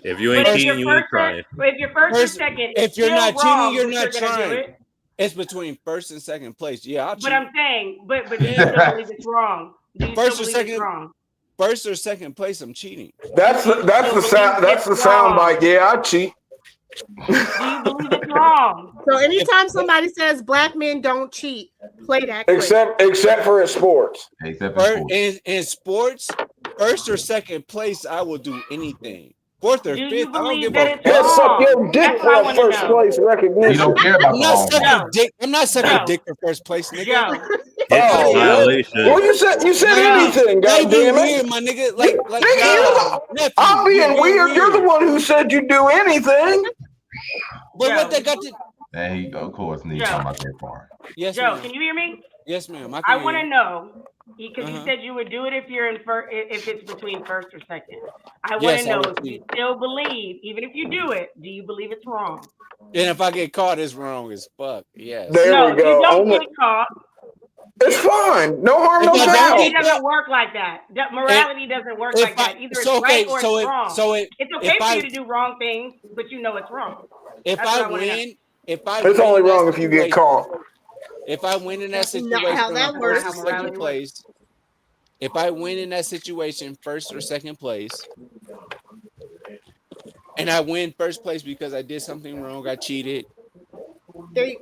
if you ain't But if cheating, you're you ain't first, trying. if you're first or First, second, it's if you're still not cheating, wrong. you're But not you're gonna do trying. it. It's between first and second place. Yeah, I'll But cheat. I'm saying, but do you still believe it's wrong? Do you still First or believe it's second, wrong? first or second place, I'm cheating. That's Do you that's still the believe sound. That's it's the sound bite. wrong? Yeah, I cheat. Do you believe it's wrong? so If, anytime somebody says black men don't cheat, play that clip. Except for in sports. Except in sports. in sports, first or second place, I will do anything. Fourth or Do you fifth, I don't believe give that a it's He'll fuck. suck your wrong? dick That's what I for a want to first know. place You recognition. don't care about I'm the not long ball. Joe, sucking dick. I'm not sucking Joe, dick for first place, nigga. Joe, It's a Oh, Joe, violation. well, you said Nah, anything. they God be damn it, weird, my nigga. Like nigga, Joe, I'm nephew, being you're weird. You're the weird. one who said you do anything. But what Joe, they got to? And he, of course, need Joe, talking about that part. Yes, Joe. ma'am. Can you hear me? Yes, ma'am. I can I hear want to you. know because you Uh-huh. said you would do it if you're in if it's between first or second. I want to Yes, I know would if you cheat. still believe, even if you do it, do you believe it's wrong? And if I get caught, it's wrong as fuck. Yes. There No, we you go. don't get caught. It's fine. No harm, If no I don't Morality foul. get caught, doesn't work like that. and Morality doesn't work if like I that. Either it's so right okay, or it's wrong. It's okay if for I you to do wrong things, but you know it's wrong. if That's I what I want to know. win, if I It's win only in that wrong if you get situation, caught. if I win in that That's not how situation, I'm that That's not first how or works. second morality works. place. If I win in that situation, first or second place, and I win first place because I did something wrong, I cheated.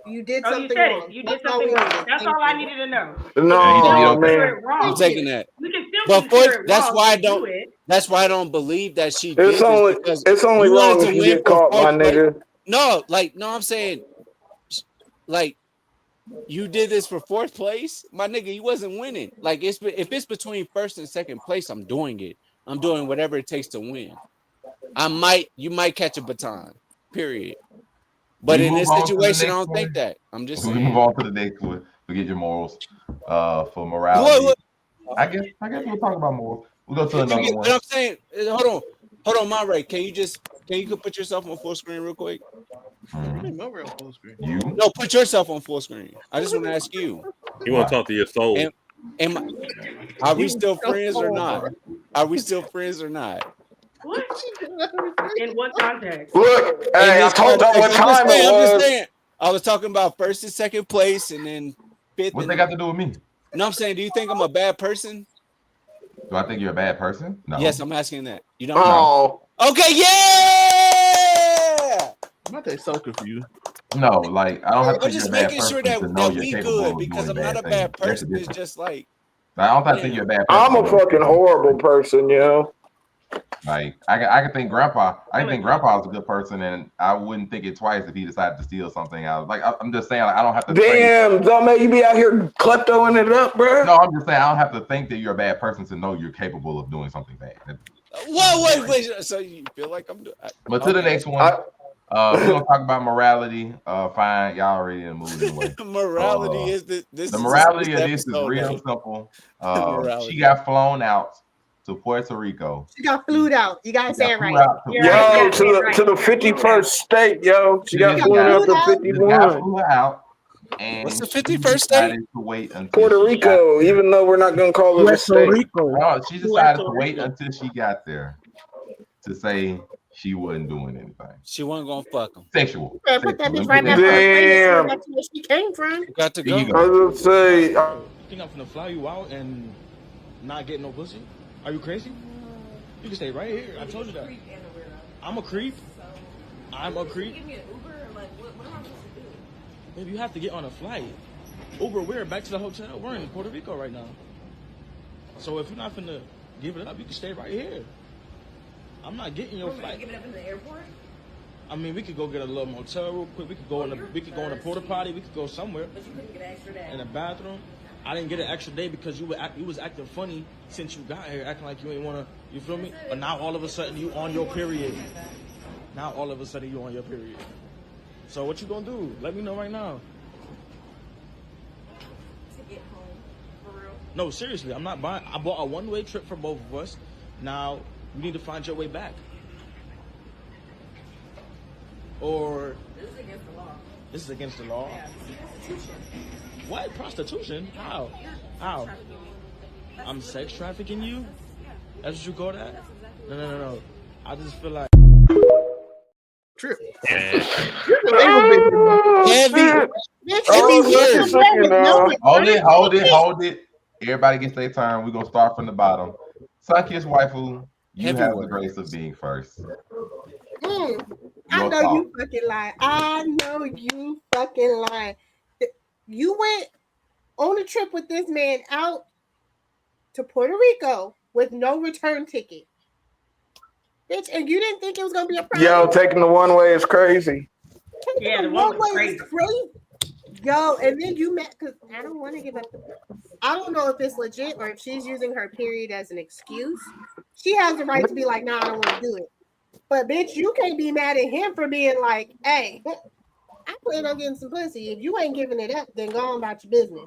You did Oh, you something said it. wrong. You did That's all something we wrong. needed. That's Thank all I you. needed to know. You Yeah, can he said still he No, don't care. consider man. it I'm wrong. taking that. You can still But for consider it that's wrong why I if you don't. do it. That's why I don't believe that she It's did this only because it's only you wanted wrong to if you win get for caught, my fourth place. nigga. No, no, I'm saying, like, you did this for fourth place, my nigga. You wasn't winning. Like, if it's between first and second place, I'm doing it. I'm doing whatever it takes to win. You might catch a baton. Period. But We in move this on to the situation, I next don't think one. that. I'm just We move saying. on to the next one. Forget your morals. For morality, What? I guess we'll talk about morals. We'll go to But another one. I'm saying, hold on, Monray. Can you put yourself on full screen real quick? Mhm. No real full screen. You? No, put yourself on full screen. I just want to ask you. You want to talk to your soul? Am are we You still so friends or cold, not? bro. Are we still friends or not? What? In what context? Look, In hey, I this told y'all context, what time it I'm just was. saying. I was talking about first and second place, and then fifth. What And they got to do with me? no, I'm saying, do you think I'm a bad person? Do I think you're a bad person? No. Yes, I'm asking that. You don't? No. Oh, Okay, yeah. I'm not so confused. No, like I don't have to I'm think you're just a bad making sure person to know that you're we capable good of because doing I'm not bad a things. bad That's the person. It's difference. just like, Like, I don't have to think damn. you're a bad person. I'm to a know you're fucking capable. horrible person, yo. Like I can think Grandpa. I can think Grandpa was a good person, and I wouldn't think it twice if he decided to steal something. I'm just saying, like, I don't have to think. Damn, Zame, you be out here kleptoing it up, bro. No, I'm just saying I don't have to think that you're a bad person to know you're capable of doing something bad. Wait. So you feel like I'm doing? But to the next one, we're gonna talk about morality. Fine, y'all already in the mood anyway. Morality is this. The is morality this of this is episode real name. simple. Morality. She got flown out to Puerto Rico. She got flued out. You gotta say it flew right. out to You're right. You Yo, gotta say it right. to the 51st state, yo. She to got this flown guy. out to Flued out? This guy 51. flew her out. And What's the she 51st state? decided to wait until Puerto she got Rico, there. even though we're not going to call it a Puerto state. Rico. Oh, she decided to Puerto wait Rico. until she got there to say she wasn't doing anything. She wasn't gonna fuck him. Sexual. Yeah, put that Sexual. bitch right back on the plane and send her back to where she came from. You got to Here you go. go. I was going to say, You think I'm gonna fly you out and not get no pussy? Are you crazy? You can stay right here. I told you that. I'm a creep. I'm a creep. Give me an Uber or like what am I supposed to do? Maybe you have to get on a flight. Uber, we're back to the hotel. We're in Puerto Rico right now. So if you're not finna give it up, you can stay right here. I'm not getting your flight. Give it up in the airport? I mean, we could go get a little motel real quick. We could go in a porta potty. We could go somewhere. But you couldn't get an extra day. In the bathroom. I didn't get an extra day because you was acting funny since you got here, acting like you ain't wanna. You feel me? But now all of a sudden you on your period. Now all of a sudden you on your period. So what you gonna do? Let me know right now. To get home, for real. No, seriously, I'm not buying. I bought a one-way trip for both of us. Now you need to find your way back. Or This is against the law. this is against the law. Yeah, this is prostitution. What? Prostitution? How? How? I'm sex trafficking you? That's what you call that? No. I just feel like Trip. Heavy Hold it. Everybody gets their turn. We're gonna start from the bottom. Sunkiss waifu, you have the grace of being first. I know you fucking lying. I know you fucking lying. You went on a trip with this man out to Puerto Rico with no return ticket. Bitch, and you didn't think it was gonna be a problem? yo, taking the one way is crazy. Yeah, the one one was way is crazy. Yo, and then you met because I don't want to give up. I don't know if it's legit or if she's using her period as an excuse. She has the right to be like, nah, I don't want to do it. But bitch, you can't be mad at him for being like, hey, I plan on getting some pussy. If you ain't giving it up, then go on about your business.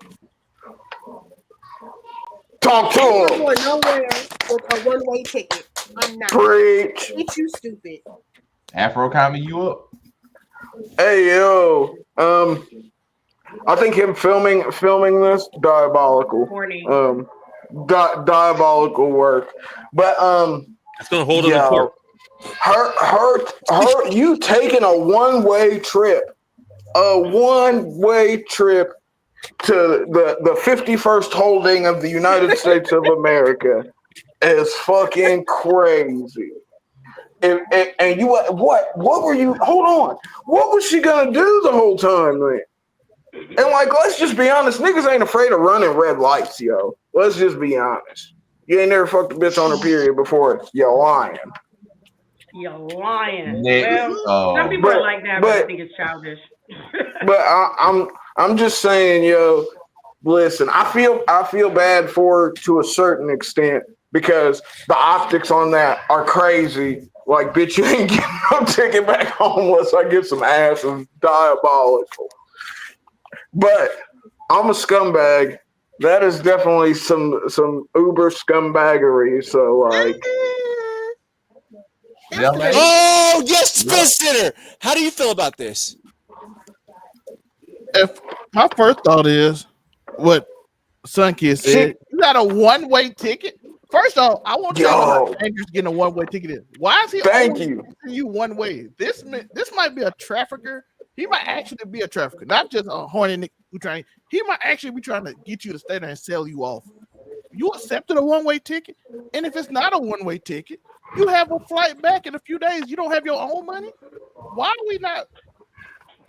Talk to I'm him. not going nowhere with a one-way ticket. I'm not. Preach. Bitch, you stupid. Afro coming you up. Hey yo, I think him filming this diabolical. Diabolical work. But it's gonna hold him in court. Her, you taking a one-way trip to the 51st holding of the United States of America is fucking crazy. And you what were you? Hold on, what was she gonna do the whole time then? And like, let's just be honest, niggas ain't afraid of running red lights, yo. Let's just be honest. You ain't never fucked a bitch on her period before. You're lying. You're lying. Next, well, some people are like that, but I think it's childish. But I'm just saying, yo. Listen, I feel bad for her to a certain extent because the optics on that are crazy. Like, bitch, you ain't getting no ticket back home unless I get some ass. Is diabolical. But I'm a scumbag. That is definitely some Uber scumbaggery. So like, oh yes, Fist Sitter. How do you feel about this? If my first thought is what Sunkiss said, you got a one-way ticket. First off, I want to know how dangerous getting a one-way ticket is. Why is he only you one way? This might be a trafficker. He might actually be a trafficker, not just a horny nigga who trying. He might actually be trying to get you to stay there and sell you off. You accepted a one-way ticket, and if it's not a one-way ticket, you have a flight back in a few days. You don't have your own money. Why are we not?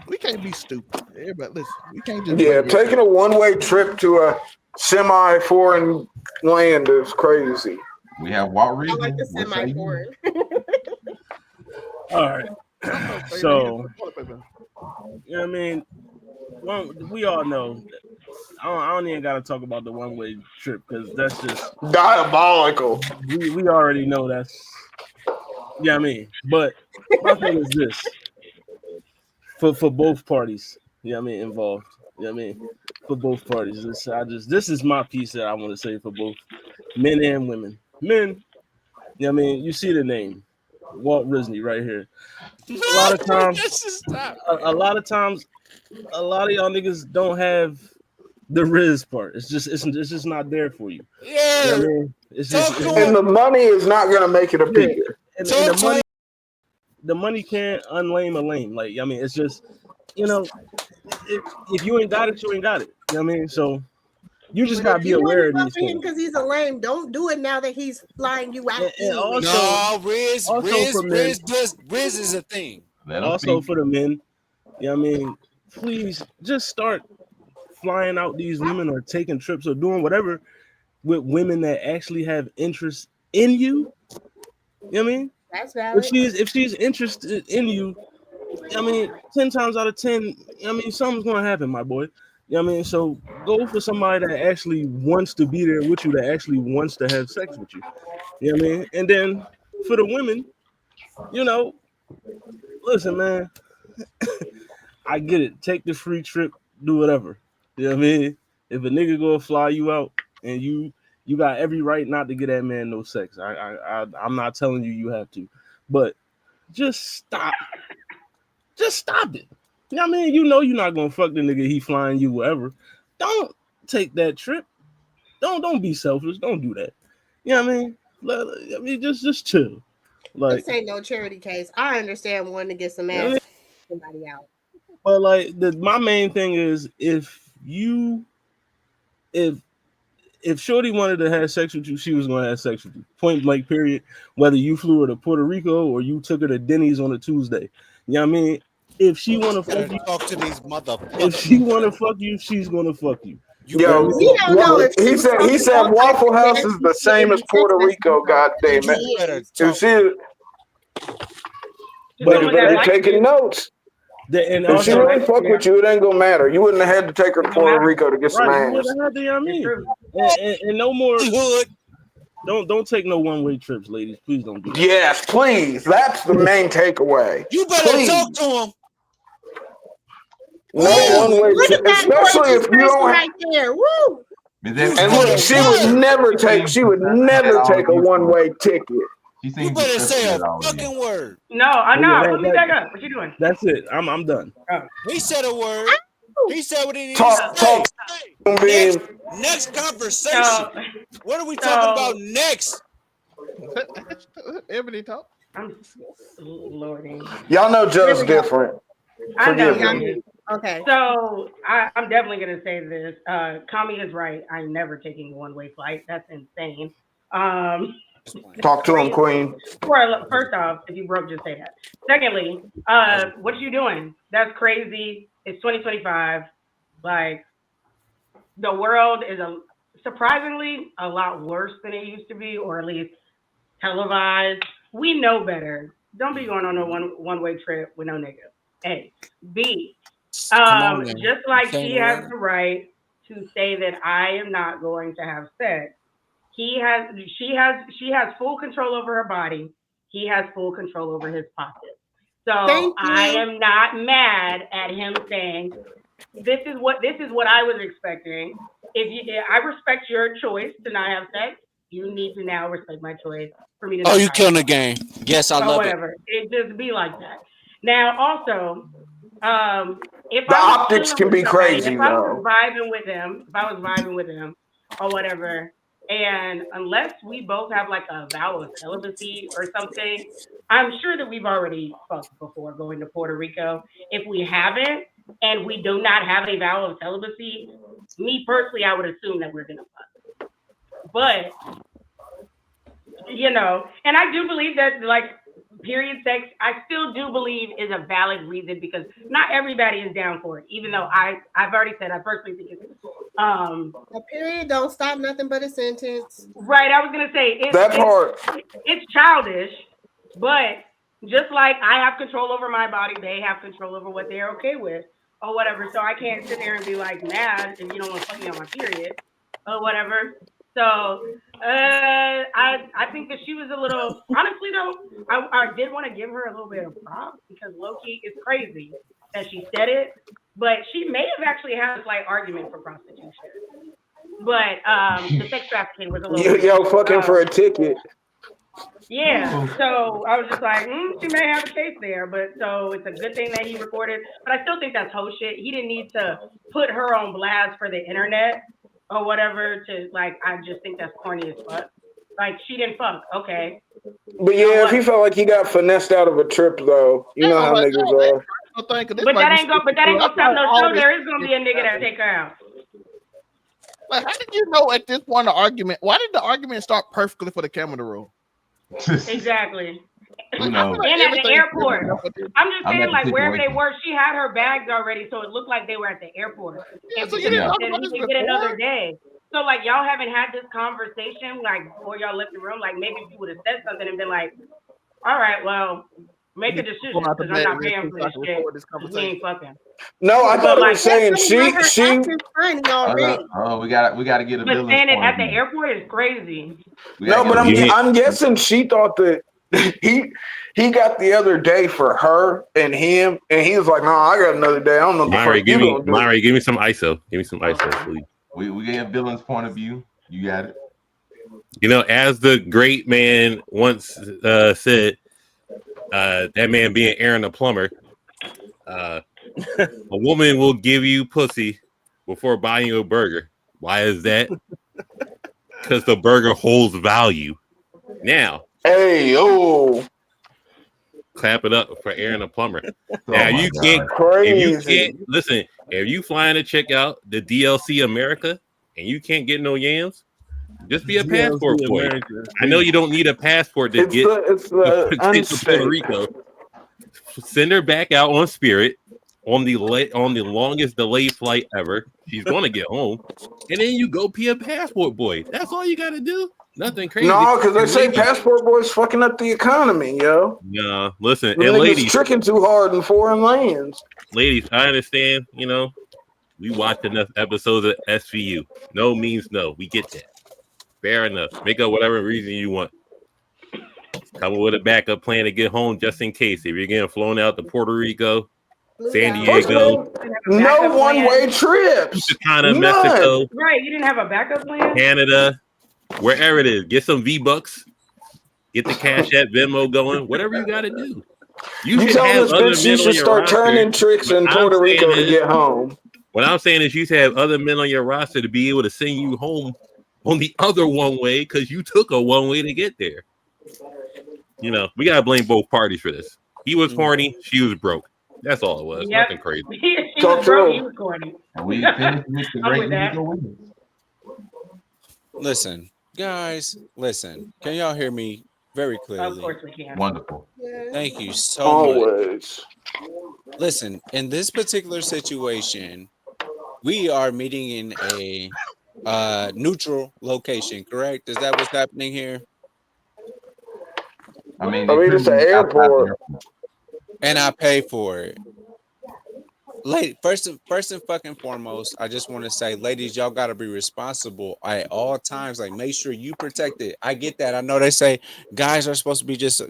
We can't be stupid. Everybody, listen. We can't just taking a one-way trip to a semi-foreign land is crazy. We have Walt Reagan. I like the semi-foreign. All right. So, you know what I mean? Well, we all know. I don't even got to talk about the one-way trip because that's just diabolical. We already know that's. Yeah, I mean, but my thing is this: for both parties, I mean, involved. I mean, for both parties. This is my piece that I want to say for both men and women. Men, I mean, you see the name, Walt Disney, right here. A lot of times, a lot of y'all niggas don't have the Riz part. It's just not there for you. Yeah. You know what I mean? It's just and the money is not gonna make it appear. And the money can't unlame a lame. Like, I mean, it's just, you know, if you ain't got it, you ain't got it. You know what I mean? So you just gotta be aware of these things. Because he's a lame, don't do it now that he's flying you out. And also, no, Riz is a thing. Also for the men, you know what I mean? Please just start flying out these women or taking trips or doing whatever with women that actually have interest in you. You know what I mean? That's valid. If she's interested in you, I mean, 10 times out of 10, I mean, something's gonna happen, my boy. You know what I mean? So go for somebody that actually wants to be there with you, that actually wants to have sex with you. You know what I mean? And then for the women, you know, listen, man, I get it. Take the free trip, do whatever. You know what I mean? If a nigga gonna fly you out and you got every right not to get that man no sex. I'm not telling you have to, but just stop. Just stop it. You know what I mean? You know you're not gonna fuck the nigga, he flying you wherever. Don't take that trip. Don't be selfish. Don't do that. You know what I mean? Just chill. Like, this ain't no charity case. I understand wanting to get some ass, I mean, somebody out. But like my main thing is if Shorty wanted to have sex with you, she was gonna have sex with you. Point blank, period. Whether you flew her to Puerto Rico or you took her to Denny's on a Tuesday. You know what I mean? If she wanna fuck you, talk to these motherfuckers. If she wanna fuck you, she's gonna fuck you. Yo, he said Waffle House is the same as Puerto Rico. God damn it! You see, but you better be taking notes. And if she really fuck with you, it ain't gonna matter. You wouldn't have had to take her to Puerto Rico to get some ass. You wouldn't have to, you know what I mean? And no more. Don't take no one-way trips, ladies. Please don't do that. Yes, please. That's the main takeaway. You better talk to him. No one-way trip, especially if you don't have. Right there. Woo! And look, she would never take a one-way ticket. You better say a fucking word. No, I know. Put me back up. What you doing? That's it. I'm done. He said a word. He said what he needed to say. Next conversation. What are we talking about next? Ebony talk. I'm Lordy. Y'all know Joe's different. I know. Forgive me. Okay. So I'm definitely gonna say this. Kami is right. I'm never taking a one-way flight. That's insane. Talk to him, Queen. Well, first off, if you broke, just say that. Secondly, what are you doing? That's crazy. It's 2025. Like, the world is surprisingly a lot worse than it used to be, or at least televised. We know better. Don't be going on a one-way trip with no nigga. A. B. Just like she has the right to say that I am not going to have sex, she has full control over her body. He has full control over his pocket. So I am not mad at him saying, this is what I was expecting. I respect your choice to not have sex. You need to now respect my choice for me to. Oh, you killing the game? Yes, I love whatever. It just be like that. Now, also, if the optics can be crazy, if I was vibing with him, or whatever, and unless we both have like a vow of celibacy or something, I'm sure that we've already fucked before going to Puerto Rico. If we haven't, and we do not have a vow of celibacy, me personally, I would assume that we're gonna fuck. But and I do believe that like period sex, I still do believe is a valid reason because not everybody is down for it. Even though I've already said I personally think it's a period don't stop nothing but a sentence. Right, I was gonna say it's childish, but just like I have control over my body, they have control over what they're okay with or whatever. So I can't sit there and be like mad if you don't want to fuck me on my period or whatever. So I think that she was a little, honestly though, I did want to give her a little bit of props because low-key it's crazy that she said it, but she may have actually had a slight argument for prostitution. But the sex trafficking was a little fucking for a ticket. Yeah, so I was just like, she may have a case there, but so it's a good thing that he recorded. But I still think that's whole shit. He didn't need to put her on blast for the internet or whatever. To like, I just think that's corny as fuck. Like she didn't fuck, okay. But yeah, if he felt like he got finessed out of a trip, though, you know how niggas are. But that ain't gonna stop no show. There is gonna be a nigga that take her out. Like, how did you know at this point the argument? Why did the argument start perfectly for the camera to roll? Exactly. Who knows? And at the airport. I'm just saying, like wherever they situation. were, she had her bags already, so it looked like they were at the airport. Yeah, so He you didn't talk said about he this could get another before? day. So like y'all haven't had this conversation like before y'all left the room. Like maybe if you would have said something and been like, "All right, well, make a decision Going out the because I'm bed not real paying quick for so I this can shit. record this 'Cause we conversation. ain't fucking." No, I thought it was saying Let she. her act is funny already. Oh, we got to get a But Billings saying it point at of the view. airport is crazy. No, but I'm guessing she thought that he got the other day for her and him, and he was like, "No, I got another day. I don't know what the Myra, fuck you gonna do." Myra, give me some ISO. Give me some ISO, please. We get Billings point of view. You got it. You know, as the great man once said, that man being Aaron the plumber, a woman will give you pussy before buying you a burger. Why is that? Because the burger holds value. Now, hey, clap it up for Aaron the plumber. my Now you can't, crazy. if you can't listen, if you flying to check out the DLC America and you can't get no yams, just be a passport DLC boy. America. I know you don't need a passport to It's get the to Puerto unstate. Rico. Send her back out on Spirit on the longest delayed flight ever. She's gonna get home, and then you go be a passport boy. That's all you gotta do. Nothing crazy. No, because they And say ladies, passport boys fucking up the economy, yo. nah, listen, The and niggas ladies, tricking too hard in foreign lands. ladies, I understand. You know, we watch enough episodes of SVU. No means no. We get that. Fair enough. Make up whatever reason you want. Come with a backup plan to get home just in case. If you're getting flown out to Puerto Rico, San Diego, No one-way trips. Punta Cana, None. Mexico, Right, you didn't have a backup plan? Canada, wherever it is. Get some V-Bucks. Get the Cash App Venmo going. Whatever you got to do. You should telling have this other bitch she men on should your start roster. turning tricks in Puerto Rico to get home. What I'm saying is you should have other men on your roster to be able to send you home on the other one way because you took a one way to get there. You know, we got to blame both parties for this. He was horny. She was broke. That's all it was. Yep. Nothing crazy. She was broke. He was corny. And we finished with the I'm great with that. legal women. Listen, guys, listen. Can y'all hear me very clearly? Of course we can. Wonderful. Thank you so much. Always. Listen, in this particular situation, we are meeting in a neutral location, correct? Is that what's happening here? I mean, it's an airport. And I pay for it. Lady, first and fucking foremost, I just want to say, ladies, y'all got to be responsible at all times. Like, make sure you protect it. I get that. I know they say guys are supposed to be just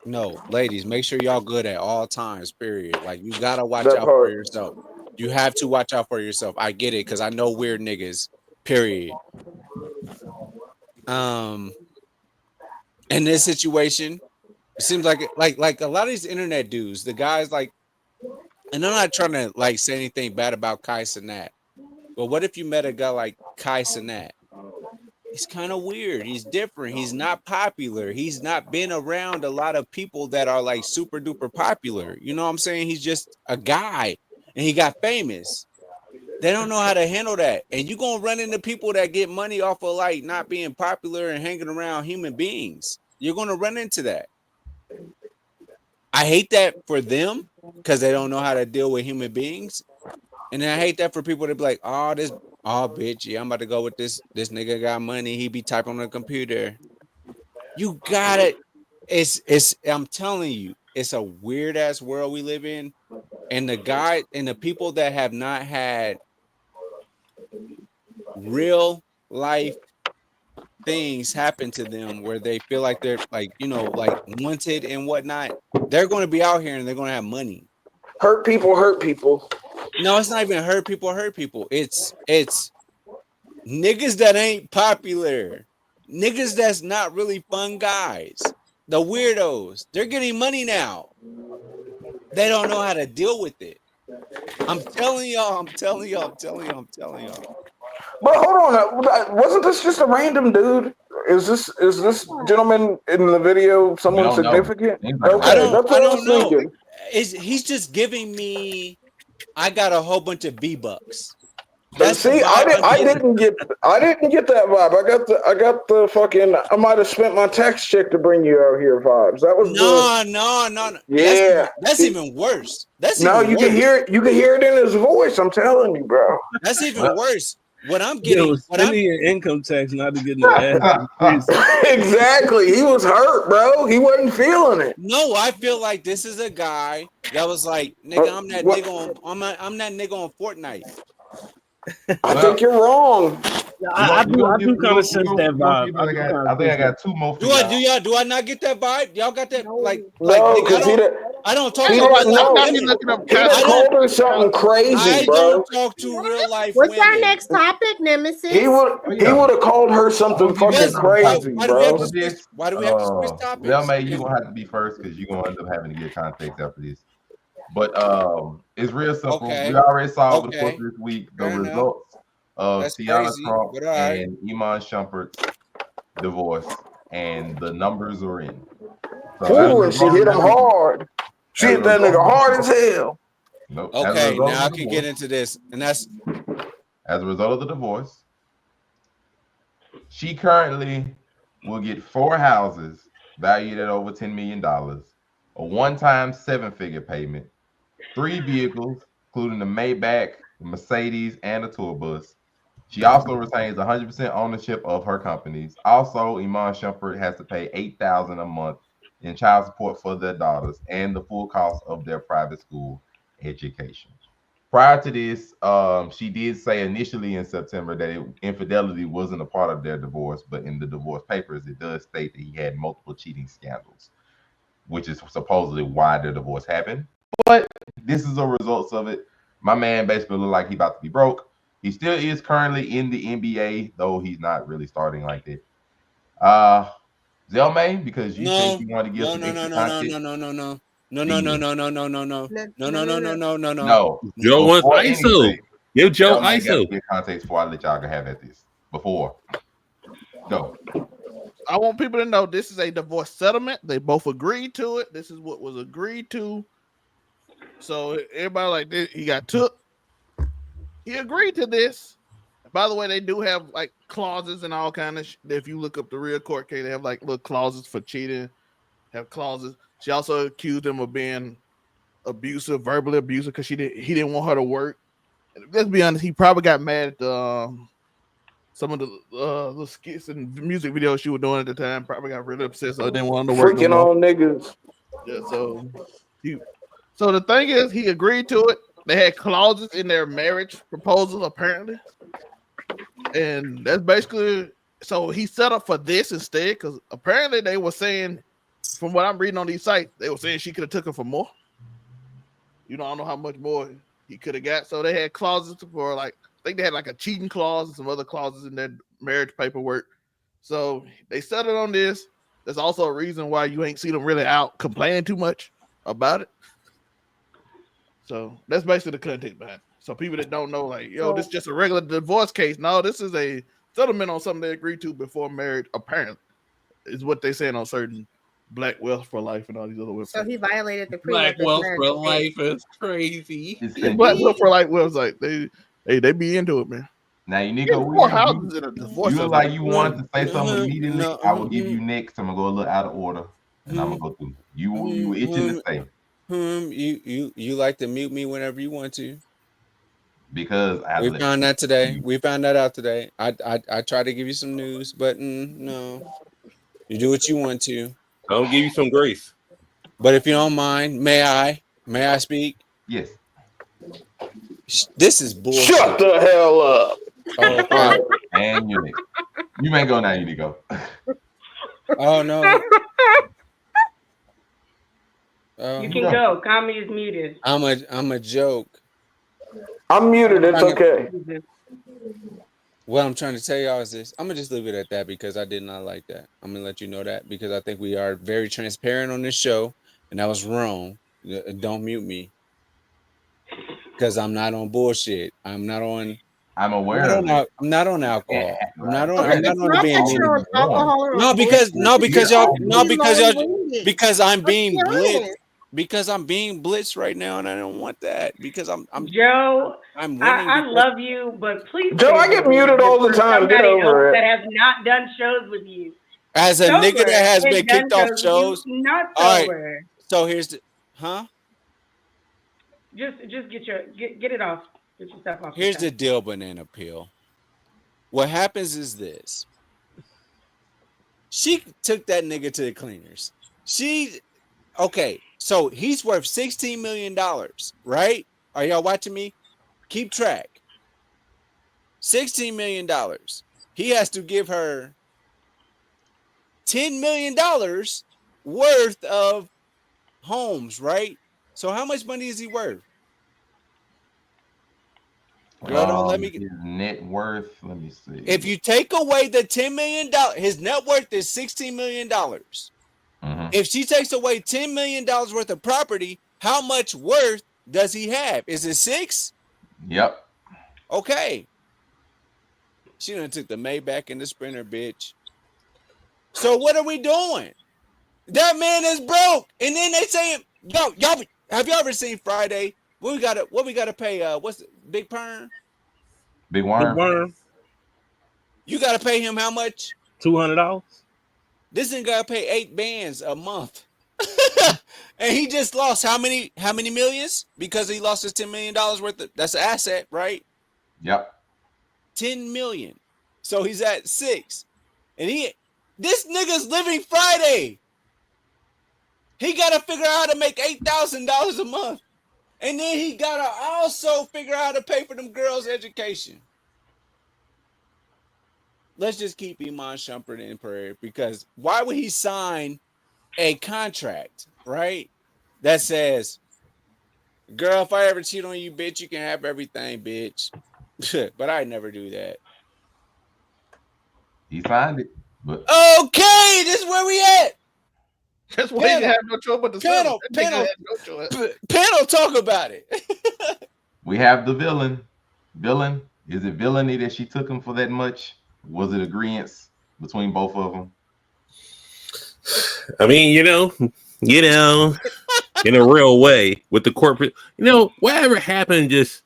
no, ladies, make sure y'all good at all times. Period. Like, you gotta watch out for yourself. You have to watch out for yourself. I get it because I know weird niggas. Period. In this situation, it seems like a lot of these internet dudes, the guys like. And I'm not trying to like say anything bad about Kai Cenat, but what if you met a guy like Kai Cenat? He's kind of weird. He's different. He's not popular. He's not been around a lot of people that are like super duper popular. You know what I'm saying? He's just a guy and he got famous. They don't know how to handle that. And you're going to run into people that get money off of like not being popular and hanging around human beings. You're going to run into that. I hate that for them because they don't know how to deal with human beings. And then I hate that for people to be like, oh, bitch, yeah, I'm about to go with this nigga got money. He be typing on the computer. You got it. It's I'm telling you, it's a weird ass world we live in. And the people that have not had real life things happen to them where they feel like they're like, you know, like wanted and whatnot, they're going to be out here and they're going to have money. Hurt people. No, it's not even hurt people. It's niggas that ain't popular. niggas that's not really fun guys, the weirdos, they're getting money now. They don't know how to deal with it. I'm telling y'all. But hold on, wasn't this just a random dude? Is this gentleman in the video someone significant? Okay, that's what I was thinking. He's just giving me. I got a whole bunch of V-Bucks. See, I didn't get that vibe. I got the fucking. I might have spent my tax check to bring you out here vibes. That was no. Yeah, that's even worse. You can hear it. You can hear it in his voice. I'm telling you, bro. That's even worse. What I'm getting, your income tax not to get no ass. Exactly. He was hurt, bro. He wasn't feeling it. No, I feel like this is a guy that was like, nigga, I'm that nigga on Fortnite. I think you're wrong. I do kind of sense that vibe. I think I got two more. Do I not get that vibe? Y'all got that? Like, I don't talk to real life women. He done called her something crazy, bro. I don't talk to real life What's women. our next topic, Nemesis? He would have called her something fucking crazy, why bro. Why do we have to switch topics? Well, mate, you're gonna have to be first because you're gonna end up having to get context after this. But it's real simple. Okay. We already saw over the course of this week the results of Tiana Trump and Iman Shumpert's divorce, and the numbers are in. Ooh, and she hit him hard. She hit that nigga hard as hell. Nope. Okay, now I can get into this, and that's as a result of the divorce. She currently will get 4 houses valued at over $10 million, a one-time 7-figure payment, 3 vehicles, including the Maybach, the Mercedes, and a tour bus. She also retains 100% ownership of her companies. Also, Iman Shumpert has to pay $8,000 a month in child support for their daughters and the full cost of their private school education. Prior to this, she did say initially in September that infidelity wasn't a part of their divorce, but in the divorce papers, it does state that he had multiple cheating scandals, which is supposedly why their divorce happened. But this is a result of it. My man basically looked like he about to be broke. He still is currently in the NBA, though he's not really starting like that. Zelmay, because you think you want to give some extra content. No. Joe wants ISO. Give Joe ISO. Give context before I let y'all have at this. Before. Go. I want people to know this is a divorce settlement. They both agreed to it. This is what was agreed to. So everybody like this, he got took. He agreed to this. By the way, they do have like clauses and all kind of if you look up the real court case, they have like little clauses for cheating, have clauses. She also accused him of being abusive, verbally abusive, because he didn't want her to work. And let's be honest, he probably got mad at some of the skits and music videos she was doing at the time. Probably got really upset, so I didn't want him to work. Freaking on niggas. Yeah, so the thing is, he agreed to it. They had clauses in their marriage proposal, apparently. And that's basically, so he set up for this instead, because apparently they were saying, from what I'm reading on these sites, they were saying she could have took him for more. I don't know how much more he could have got. So they had clauses for like, I think they had like a cheating clause and some other clauses in their marriage paperwork. So they settled on this. There's also a reason why you ain't seen them really out complaining too much about it. So that's basically the content behind it. So people that don't know, like, this is just a regular divorce case. No, this is a settlement on something they agreed to before marriage, apparently, is what they saying on certain Black Wealth for Life and all these other websites. So he violated the Black Wealth for Life is crazy. Black Wealth for Life website. They be into it, man. Now, Nico, you look like you wanted to say something immediately. I will give you next. I'm gonna go a little out of order, and I'm gonna go through. You were itching to say. You like to mute me whenever you want to. Because we found that today. We found that out today. I tried to give you some news, but no. You do what you want to. I'll give you some grace. But if you don't mind, may I speak? Yes. This is bullshit. Shut the hell up. Oh, and you may go now, you go. Oh no. You can go. Kami is muted. I'm a joke. I'm muted. It's okay. What I'm trying to tell y'all is this. I'm gonna just leave it at that because I did not like that. I'm gonna let you know that because I think we are very transparent on this show, and I was wrong. Don't mute me because I'm not on bullshit. I'm not on. I'm aware of it. I'm not on alcohol. I'm not on. Okay, I'm not it's on not being that you're on alcohol or No, on because You're y'all. on No, because y'all. long-winded. Because I'm Let's being be blitzed. honest. Because I'm being blitzed right now, and I don't want that. Because I'm Joe, winning. I Because love you, but please Joe, stay I get muted muted all the for time. Get somebody else over that it. has not done shows with you. as a nigga Sober that has and been done kicked off shows with you, shows. not All right. sober. So here's the. Huh? Just get it off. Get yourself off your Here's the chest. deal, banana peel. What happens is this. She took that nigga to the cleaners. Okay, so he's worth $16 million, right? Are y'all watching me? Keep track. $16 million. He has to give her $10 million worth of homes, right? So how much money is he worth? Girl, don't let me. His net worth. Let me see. If you take away the $10 million, his net worth is $16 million. If she takes away $10 million worth of property, how much worth does he have? Is it 6? Yep. Okay. She done took the Maybach and the Sprinter, bitch. So what are we doing? That man is broke. And then they saying, yo, y'all have y'all ever seen Friday? What we gotta pay? What's it, Big Perm? Big Worm. You gotta pay him how much? $200. This nigga gotta pay 8 bands a month. And he just lost how many millions? Because he lost his $10 million worth of, that's an asset, right? Yep. 10 million. So he's at 6. And this nigga's living Friday. He gotta figure out how to make $8,000 a month. And then he gotta also figure out how to pay for them girls' education. Let's just keep Iman Shumpert in prayer because why would he sign a contract, right? That says, girl, if I ever cheat on you, bitch, you can have everything, bitch. But I never do that. He signed it. But okay, this is where we at. That's why you have no choice but to panel, talk about it. We have the villain. Villain. Is it villainy that she took him for that much? Was it agreements between both of them? I mean, in a real way with the corporate, whatever happened, just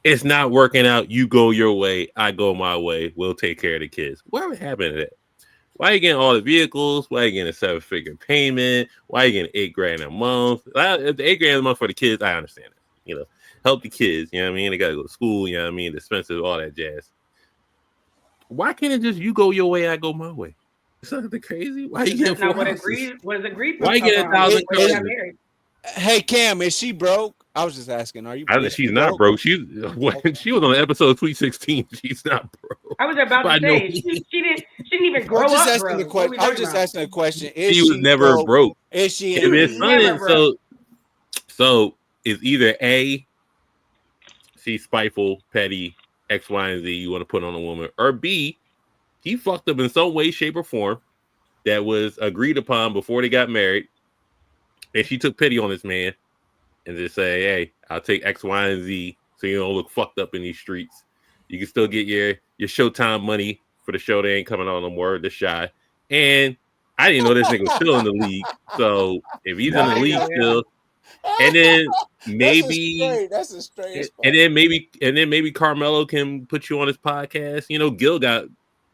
it's not working out. You go your way, I go my way. We'll take care of the kids. Whatever happened to that? Why are you getting all the vehicles? Why are you getting a 7-figure payment? Why are you getting $8,000 a month? If the $8,000 a month for the kids, I understand it. Help the kids. You know what I mean? They gotta go to school. You know what I mean? The expenses, all that jazz. Why can't it just you go your way, I go my way? It's not that crazy. Why you getting not four what houses? was agreed. Why you getting 1,000 cars? Hey Cam, is she broke? I was just asking. Are you? She's not broke. She was on the episode of Sweet 16. She's not broke. I was about to say she didn't even grow up broke. I was just asking a question. She was never broke. Is she? If it's something, so it's either A, she's spiteful, petty, X, Y, and Z. You want to put on a woman, or B, he fucked up in some way, shape, or form that was agreed upon before they got married, and she took pity on this man and just say, "Hey, I'll take X, Y, and Z, so you don't look fucked up in these streets. You can still get your Showtime money for the show. They ain't coming on no more. The Shy." And I didn't know this nigga was still in the league. So if he's in the league still, and then maybe that's a straight. And then maybe Carmelo can put you on his podcast.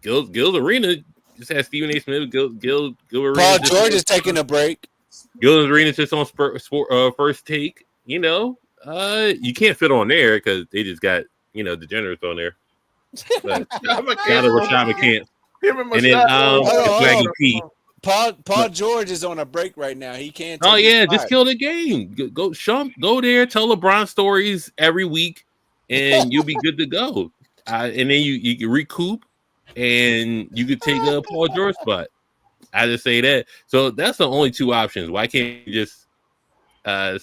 Gil's Arena just had Stephen A. Smith. Gil Arena. Paul George is taking a break. Gil's Arena's just on First Take. You can't fit on there because they just got degenerates on there. But shout out Rashad McCants. And then Swaggy P. Paul George is on a break right now. He can't. Oh yeah, just kill the game. Go there, tell LeBron stories every week, and you'll be good to go. And then you can recoup, and you could take a Paul George spot. I just say that. So that's the only two options. Why can't you just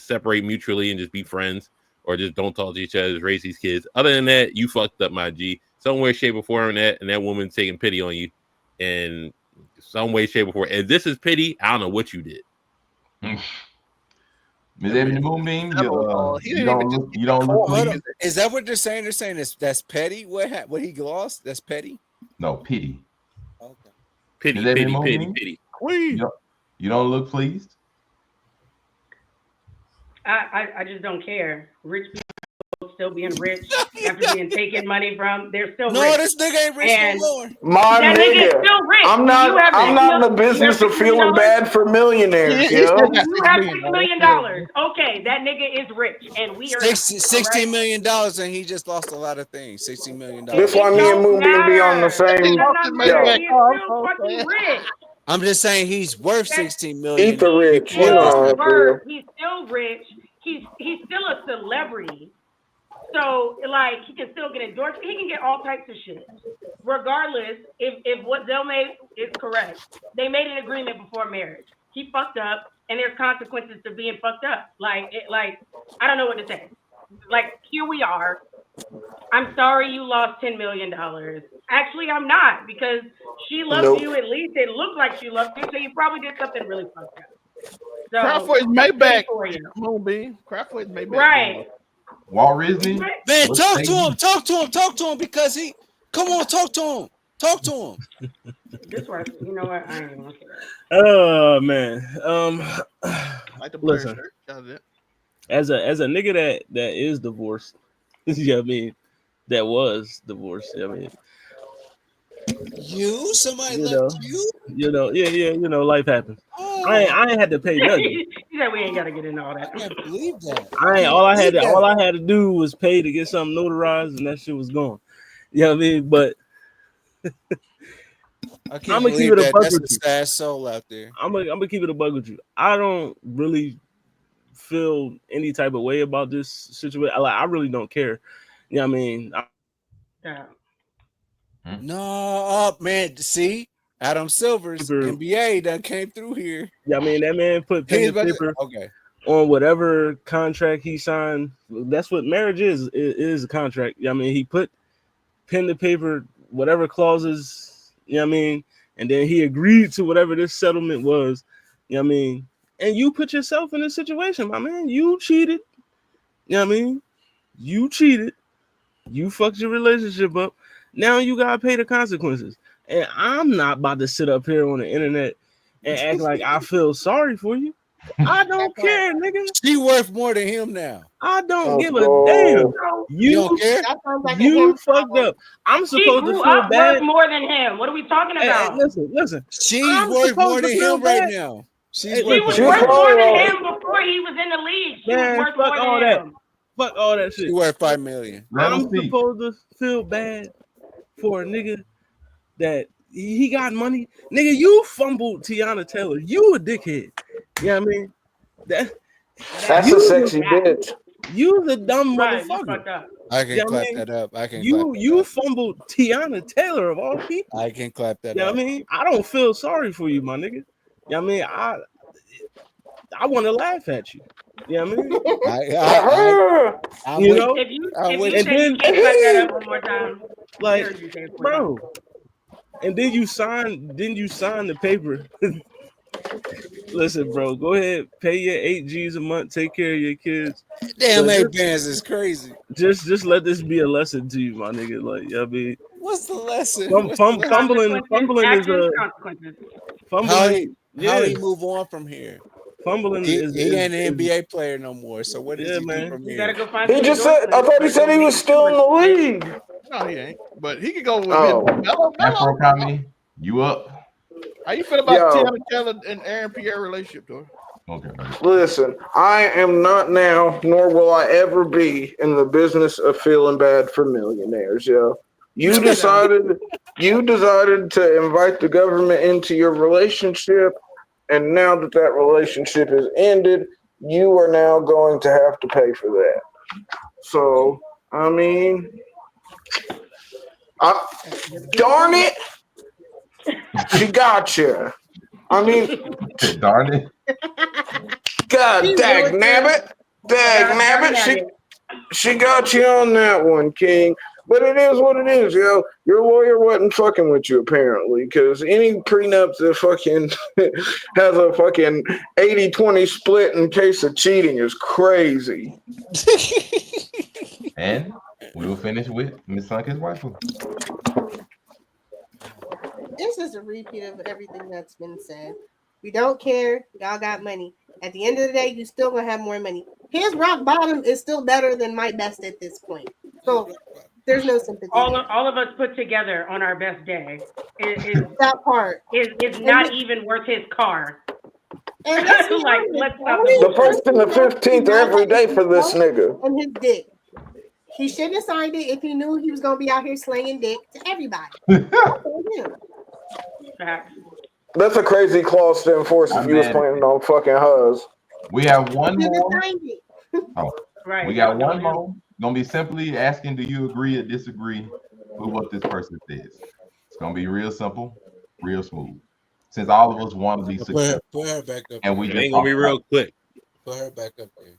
separate mutually and just be friends, or just don't talk to each other, raise these kids? Other than that, you fucked up, my G. some way, shape, or form, and that woman taking pity on you, in some way, shape, or form. If this is pity, I don't know what you did. Miss Ebony Moonbeam, you don't look pleased. Is that what they're saying? They're saying that's petty. What he lost? That's petty. No, pity. Okay. Pity. You don't look pleased. I just don't care. Rich people still being rich after being taken money from. They're still no, rich. This nigga ain't rich and no more. That nigga is still rich. I'm not in the business of feeling bad for millionaires. You have $6 million. Okay, that nigga is rich, and we are $16 million, and he just lost a lot of things. $16 million. That's why me and Moonbeam be on the same. I'm just saying he's worth $16 million. Eat the rich, you know. He's still rich. He's still a celebrity. So, like, he can still get endorsed. He can get all types of shit. Regardless, if what Zell made is correct, they made an agreement before marriage. He fucked up, and there's consequences to being fucked up. Like, I don't know what to say. Like, here we are. I'm sorry you lost $10 million. Actually, I'm not, because she loved you. At least it looked like she loved you, so you probably did something really fucked up. So, Cry for his Maybach. Moonbeam. Cry for his Maybach. Right. Walt Disney. Man, talk to him, because he. Come on, talk to him. This was, you know what? I ain't even looking at it. Oh man. Like the listen. As a nigga that is divorced, you know what I mean? That was divorced. You know what I mean? Somebody left you? Yeah, life happens. Oh. I ain't had to pay nothing. He said we ain't gotta get into all that. I can't believe that. All I had to do was pay to get something notarized, and that shit was gone. You know what I mean? But I'm gonna keep it a bug with you. That's a sad soul out there. I'm gonna keep it a bug with you. I don't really feel any type of way about this situation. I really don't care. You know what I mean? No, man. See, Adam Silver's NBA done came through here. Yeah, I mean that man put pen to paper on whatever contract he signed. That's what marriage is. It is a contract. Yeah, I mean he put pen to paper, whatever clauses. You know what I mean, and then he agreed to whatever this settlement was. You know what I mean, and you put yourself in this situation, my man. You cheated. You know what I mean? You cheated. You fucked your relationship up. Now you gotta pay the consequences. And I'm not about to sit up here on the internet and act like I feel sorry for you. I don't care, nigga. She worth more than him now. I don't give a damn. You don't care? You fucked up. I'm supposed to feel bad. Worth more than him. What are we talking about? Listen. She's worth more than him right now. She was worth more than him before he was in the league. She was worth more than him. Fuck all that shit. She worth $5 million. I'm supposed to feel bad for a nigga that he got money. Nigga, you fumbled Tiana Taylor. You a dickhead. You know what I mean? That's a sexy bitch. You the dumb motherfucker. I can clap that up. You fumbled Tiana Taylor of all people. I can clap that up. You know what I mean? I don't feel sorry for you, my nigga. You know what I mean? I want to laugh at you. You know what I mean? You know? If you can't clap that up one more time. Like, bro. And then you sign the paper. Listen, bro, go ahead, pay your 8 G's a month, take care of your kids. Damn, 8 bands is crazy. Just let this be a lesson to you, my nigga. Like, you know what I mean? What's the lesson? Fumbling is a fumbling. How he move on from here? Fumbling he ain't an NBA player no more. So what does he do from here? You gotta go find. He just said. I thought he said he was still in the league. No, he ain't. But he could go with Afro Comedy. You up? How you feel about Tiana Taylor and Aaron Pierre relationship, though? Okay. Listen, I am not now, nor will I ever be in the business of feeling bad for millionaires. Yo, you decided to invite the government into your relationship, and now that relationship is ended, you are now going to have to pay for that. So, I mean, darn it. She got you. I mean, darn it. God dag nabbit. Dag nabbit. She got you on that one, King. But it is what it is, yo. Your lawyer wasn't fucking with you, apparently, because any prenup that fucking has a fucking 80-20 split in case of cheating is crazy. And we will finish with Miss Sunken's wife. This is a repeat of everything that's been said. We don't care. Y'all got money. At the end of the day, you still gonna have more money. His rock bottom is still better than my best at this point. So there's no sympathy. All of us put together on our best day is that part is not even worth his car. And like, let's stop the 1st and the 15th are every day for this nigga. And his dick. He shouldn't have signed it if he knew he was gonna be out here slinging dick to everybody. That's a crazy clause to enforce if you was planning on fucking Huz. We have one more. Oh, right. We got one more. Gonna be simply asking, do you agree or disagree with what this person says? It's gonna be real simple, real smooth. Since all of us want to be successful, put her back up. And we it just ain't gonna be real quick. Put her back up there.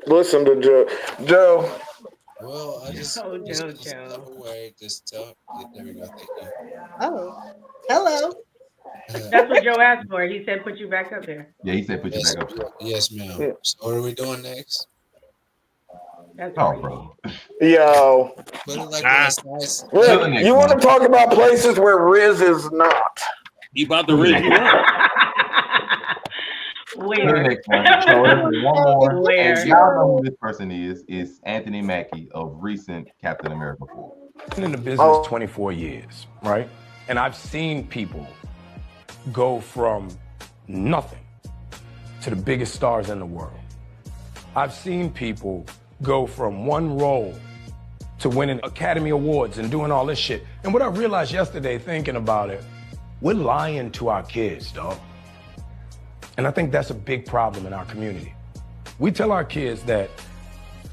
Listen to Joe. Well, I just Joe. Step away. Just tell. There we go. Thank you. Oh, hello. That's what Joe asked for. He said, "Put you back up there." Yeah, he said, "Put you back up there." Yes, ma'am. Yeah. So what are we doing next? That's bro. Yo. Put it like nice. Look, you want to talk about places where Riz is not? He about to Riz you up. Where? So one more. Where? And y'all know who this person is Anthony Mackie of recent Captain America 4. I've been in the business 24 years, right? And I've seen people go from nothing to the biggest stars in the world. I've seen people go from one role to winning Academy Awards and doing all this shit. And what I realized yesterday thinking about it, we're lying to our kids, dog. And I think that's a big problem in our community. We tell our kids that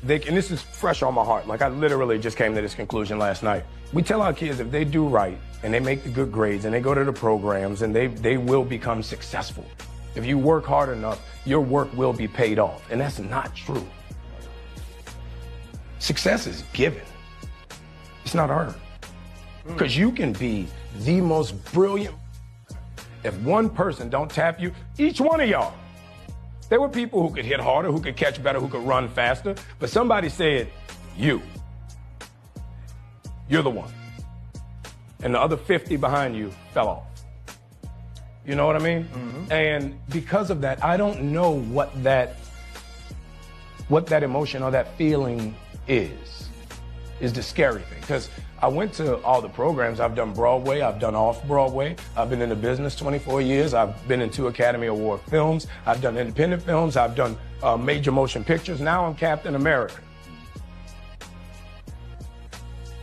and this is fresh on my heart, like I literally just came to this conclusion last night. We tell our kids if they do right and they make the good grades and they go to the programs and they will become successful. If you work hard enough, your work will be paid off. And that's not true. Success is given. It's not earned. Because you can be the most brilliant. If one person don't tap you, each one of y'all, there were people who could hit harder, who could catch better, who could run faster, but somebody said, you're the one. And the other 50 behind you fell off. You know what I mean? Mm-hmm. And because of that, I don't know what that emotion or that feeling is the scary thing. Because I went to all the programs. I've done Broadway, I've done off-Broadway. I've been in the business 24 years. I've been in 2 Academy Award films. I've done independent films. I've done major motion pictures. Now I'm Captain America.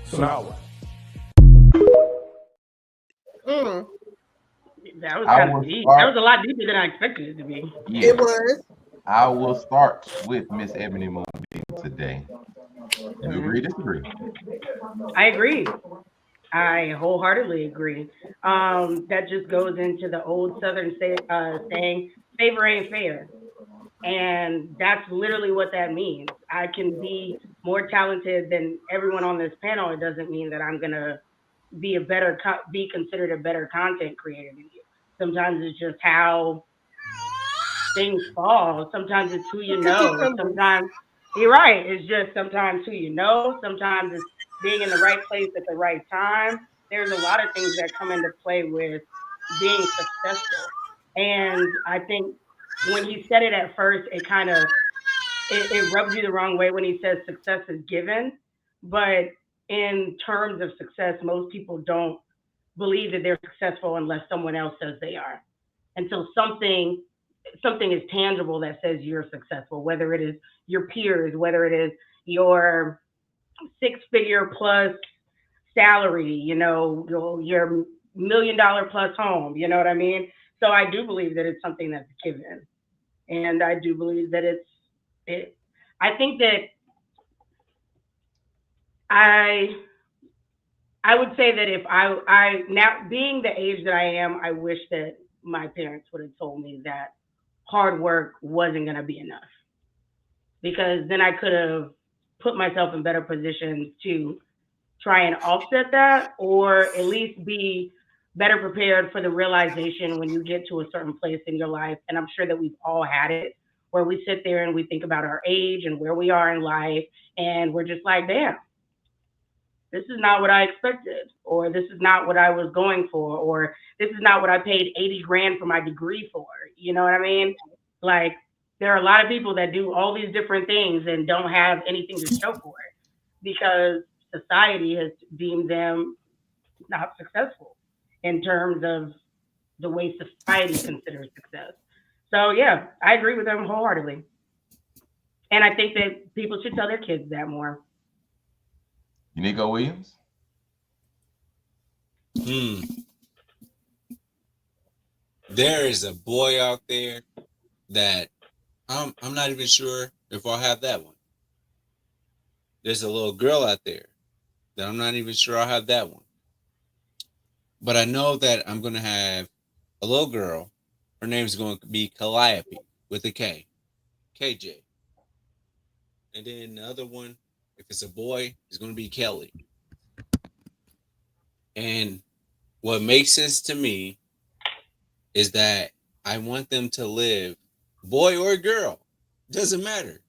So now what? That was kind of deep. That was a lot deeper than I expected it to be. Yeah. It was. I will start with Miss Ebony Moonbeam today. You agree, disagree? I agree. I wholeheartedly agree. That just goes into the old Southern saying, favor ain't fair. And that's literally what that means. I can be more talented than everyone on this panel. It doesn't mean that I'm going to be be considered a better content creator than you. Sometimes it's just how things fall. Sometimes it's who you know. Sometimes you're right. It's just sometimes who you know. Sometimes it's being in the right place at the right time. There's a lot of things that come into play with being successful. And I think when he said it at first, it kind of, it rubs you the wrong way when he says success is given. But in terms of success, most people don't believe that they're successful unless someone else says they are. Until something is tangible that says you're successful, whether it is your peers, whether it is your 6-figure plus salary, you know, your $1 million plus home, you know what I mean? So I do believe that it's something that's given. And I do believe that I think that I would say that if I now being the age that I am, I wish that my parents would have told me that hard work wasn't going to be enough, because then I could have put myself in better positions to try and offset that, or at least be better prepared for the realization when you get to a certain place in your life. And I'm sure that we've all had it, where we sit there and we think about our age and where we are in life, and we're just like, damn, this is not what I expected, or this is not what I was going for, or this is not what I paid 80 grand for my degree for. You know what I mean? Like, there are a lot of people that do all these different things and don't have anything to show for it because society has deemed them not successful in terms of the way society considers success. So yeah, I agree with them wholeheartedly. And I think that people should tell their kids that more. Nico Williams. There is a boy out there that I'm not even sure if I'll have that one. There's a little girl out there that I'm not even sure I'll have that one. But I know that I'm gonna have a little girl. Her name's going to be Calliope with a K, KJ. And then the other one, if it's a boy, is going to be Kelly. And what makes sense to me is that I want them to live, boy or girl, doesn't matter.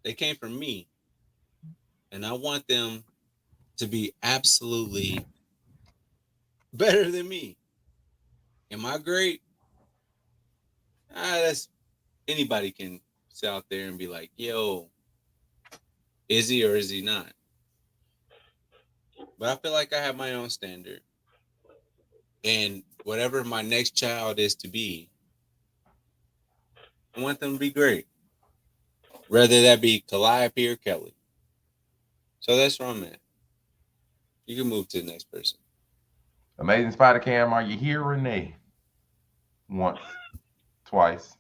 They came from me. And I want them to be absolutely better than me. Am I great? That's anybody can sit out there and be like, yo, is he or is he not? But I feel like I have my own standard. And whatever my next child is to be, I want them to be great. Whether that be Calliope or Kelly. So that's where I'm at. You can move to the next person. Amazing Spider Cam, are you here, Renee? Once, twice.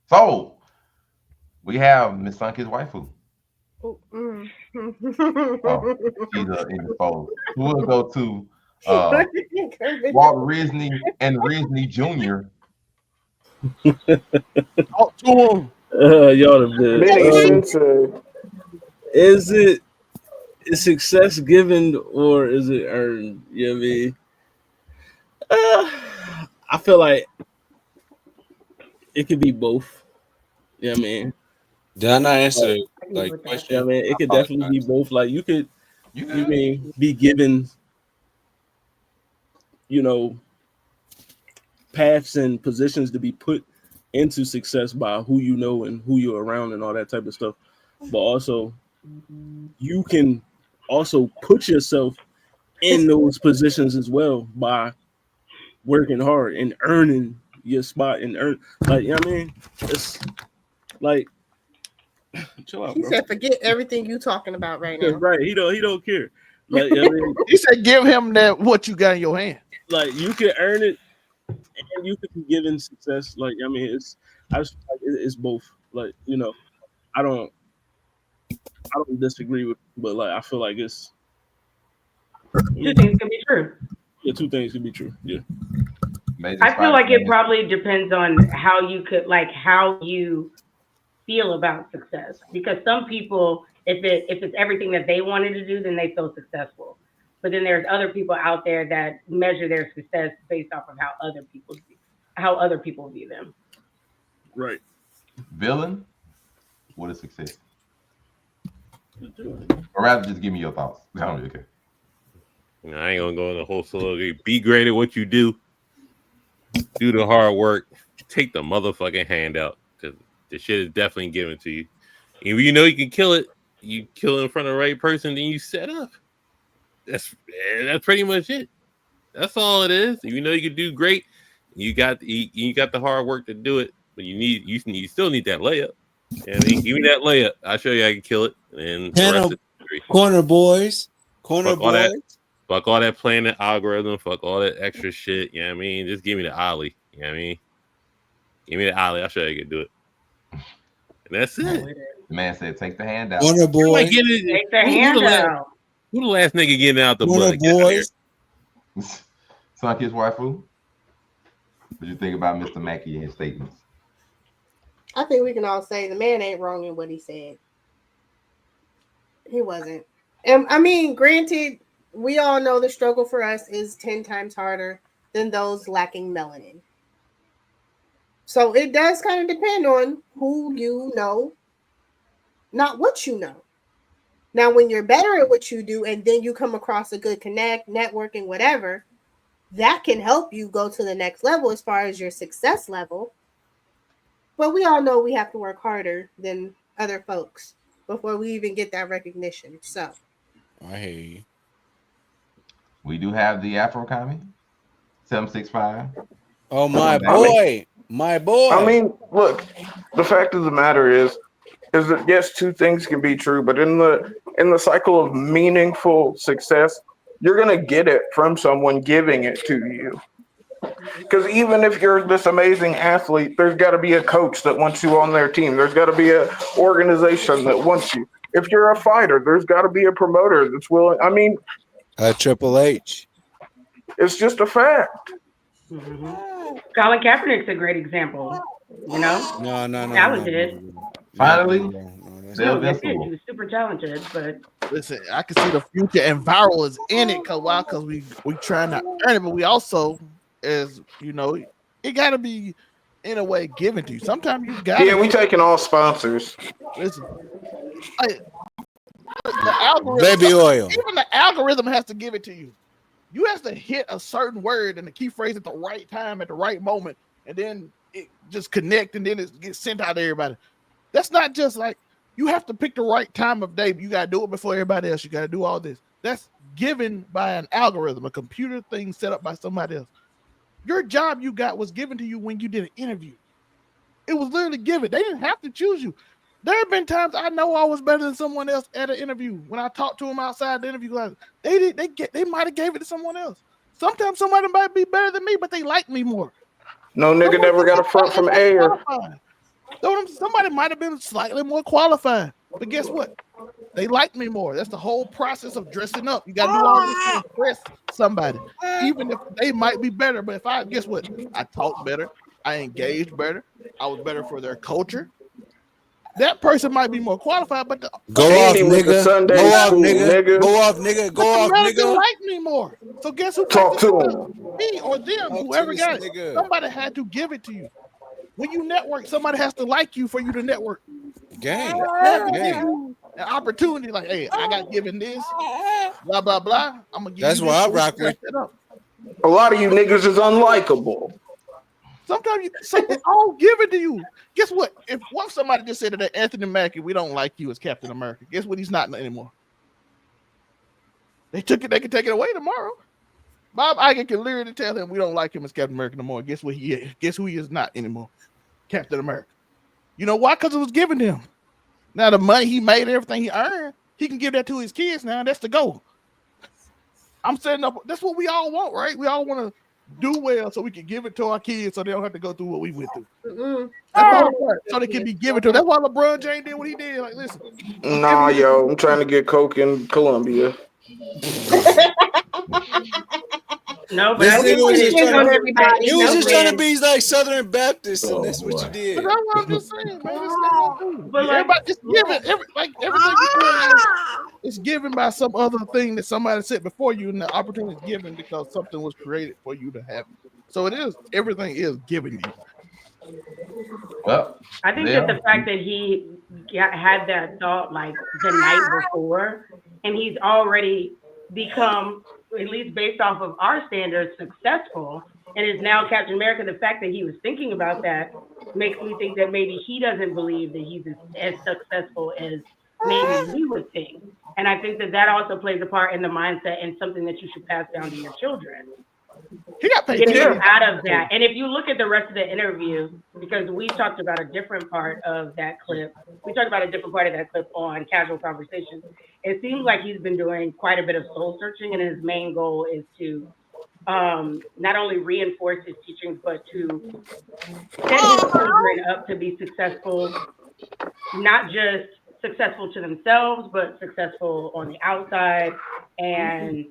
So we have Miss Sunki's waifu. Oh, she's indisposed. We'll go to Walt Disney and Disney Jr. Talk to him. Y'all the bit. Is it success given or is it earned? You know what I mean? I feel like it could be both. You know what I mean? Did I not answer like question? Yeah, I mean, it could definitely be both. Like you mean be given, paths and positions to be put into success by who you know and who you're around and all that type of stuff. But also you can also put yourself in those positions as well by working hard and earning your spot and like, you know what I mean? It's like, chill out, he bro. said, forget everything you talking about right now. Right. He don't care. Like, I mean, he said, give him that what you got in your hand. Like, you can earn it and you can be given success. Like, I mean, it's both. Like, I don't disagree with, but like, I feel like it's two things can be true. Yeah, two things can be true. Yeah. I feel like it probably depends on how you feel about success, because some people, if it's everything that they wanted to do, then they feel successful. But then there's other people out there that measure their success based off of how other people view them. Right. Villain, what is success? Or rather, just give me your thoughts. I don't really care. I ain't gonna go in the whole soliloquy. Be great at what you do. Do the hard work. Take the motherfucking handout, because the shit is definitely given to you. If you know you can kill it, you kill it in front of the right person, then you set up. That's pretty much it. That's all it is. If you know you can do great, you got the hard work to do it, but you still need that layup. And give me that layup. I'll show you I can kill it. And corner boys. Fuck all that playing the algorithm. Fuck all that extra shit. You know what I mean? Just give me the ollie. You know what I mean? Give me the ollie. I'll show you I can do it. And that's it. The man said, take the hand out. Corner boy. Take the hand out. Who the last nigga getting out the corner boys? Sunki's waifu. What do you think about Mr. Mackey and his statements? I think we can all say the man ain't wrong in what he said. He wasn't. And I mean, granted, we all know the struggle for us is 10 times harder than those lacking melanin. So it does kind of depend on who you know, not what you know. Now, when you're better at what you do and then you come across a good connect, networking, whatever, that can help you go to the next level as far as your success level. But we all know we have to work harder than other folks before we even get that recognition. So I hear you. We do have the Afro Commie 765. Oh my I mean, boy, my boy. I mean, look. The fact of the matter is that yes, two things can be true, but in the cycle of meaningful success, you're gonna get it from someone giving it to you. Because even if you're this amazing athlete, there's got to be a coach that wants you on their team. There's got to be a organization that wants you. If you're a fighter, there's got to be a promoter that's willing. I mean, Triple H. it's just a fact. Mm-hmm. Colin Kaepernick's a great example. You know, No. talented. Finally, No, yes, he was super talented, but listen, I can see the future, and viral is in it because we trying to earn it, but we also, as you know, it got to be in a way given to you. Sometimes you got. Yeah, we taking all sponsors. Listen, the algorithm, Baby oil. even the algorithm has to give it to you. You have to hit a certain word and the key phrase at the right time at the right moment, and then it just connect, and then it gets sent out to everybody. That's not just like you have to pick the right time of day. You got to do it before everybody else. You got to do all this. That's given by an algorithm, a computer thing set up by somebody else. Your job you got was given to you when you did an interview. It was literally given. They didn't have to choose you. There have been times I know I was better than someone else at an interview. When I talked to them outside the interview, like, they might have gave it to someone else. Sometimes somebody might be better than me, but they like me more. No nigga never got a front from air. Somebody might have been slightly more qualified, but guess what? They like me more. That's the whole process of dressing up. You got to do all this to impress somebody, even if they might be better. But if guess what? I talked better. I engaged better. I was better for their culture. That person might be more qualified, but Go off, nigga. Go off, nigga. Go off, nigga. Go off, nigga. Like me more. So guess who talk to him? Me or them, whoever got it. Somebody had to give it to you. When you network, somebody has to like you for you to network. Gang. Give you an opportunity, like, hey, I got given this, blah blah blah. I'm gonna give That's you. why I rock with. A lot of you niggas is unlikable. Sometimes it's all given to you. Guess what? If somebody just said that Anthony Mackie, we don't like you as Captain America. Guess what? He's not anymore. They took it. They can take it away tomorrow. Bob Iger can literally tell him we don't like him as Captain America no more. Guess what he is? Guess who he is not anymore? Captain America. You know why? Because it was given to him. Now the money he made, everything he earned, he can give that to his kids now. That's the goal. I'm setting up. That's what we all want, right? We all want to do well so we can give it to our kids so they don't have to go through what we went through. Mm-hmm. That's the part. So they can be given to them. That's why LeBron James did what he did. Like, listen. Nah, yo, I'm trying to get coke in Colombia. No, but This nigga was just trying to, everybody. he was just trying to be like Southern Baptist, and that's what you did. But that's what I'm just saying, man. But everybody just give it. Everything you do is given by some other thing that somebody said before you, and the opportunity is given because something was created for you to have. So it is. Everything is given to you. Well, I think that the fact that he had that thought like the night before, and he's already become, at least based off of our standards, successful, and is now Captain America. The fact that he was thinking about that makes me think that maybe he doesn't believe that he's as successful as maybe we would think. And I think that that also plays a part in the mindset and something that you should pass down to your children. He got paid. Getting them out of that. And if you look at the rest of the interview, because we talked about a different part of that clip, we talked about a different part of that clip on Casual Conversations. It seems like he's been doing quite a bit of soul searching, and his main goal is to not only reinforce his teachings, but to set his children up to be successful, not just successful to themselves, but successful on the outside, and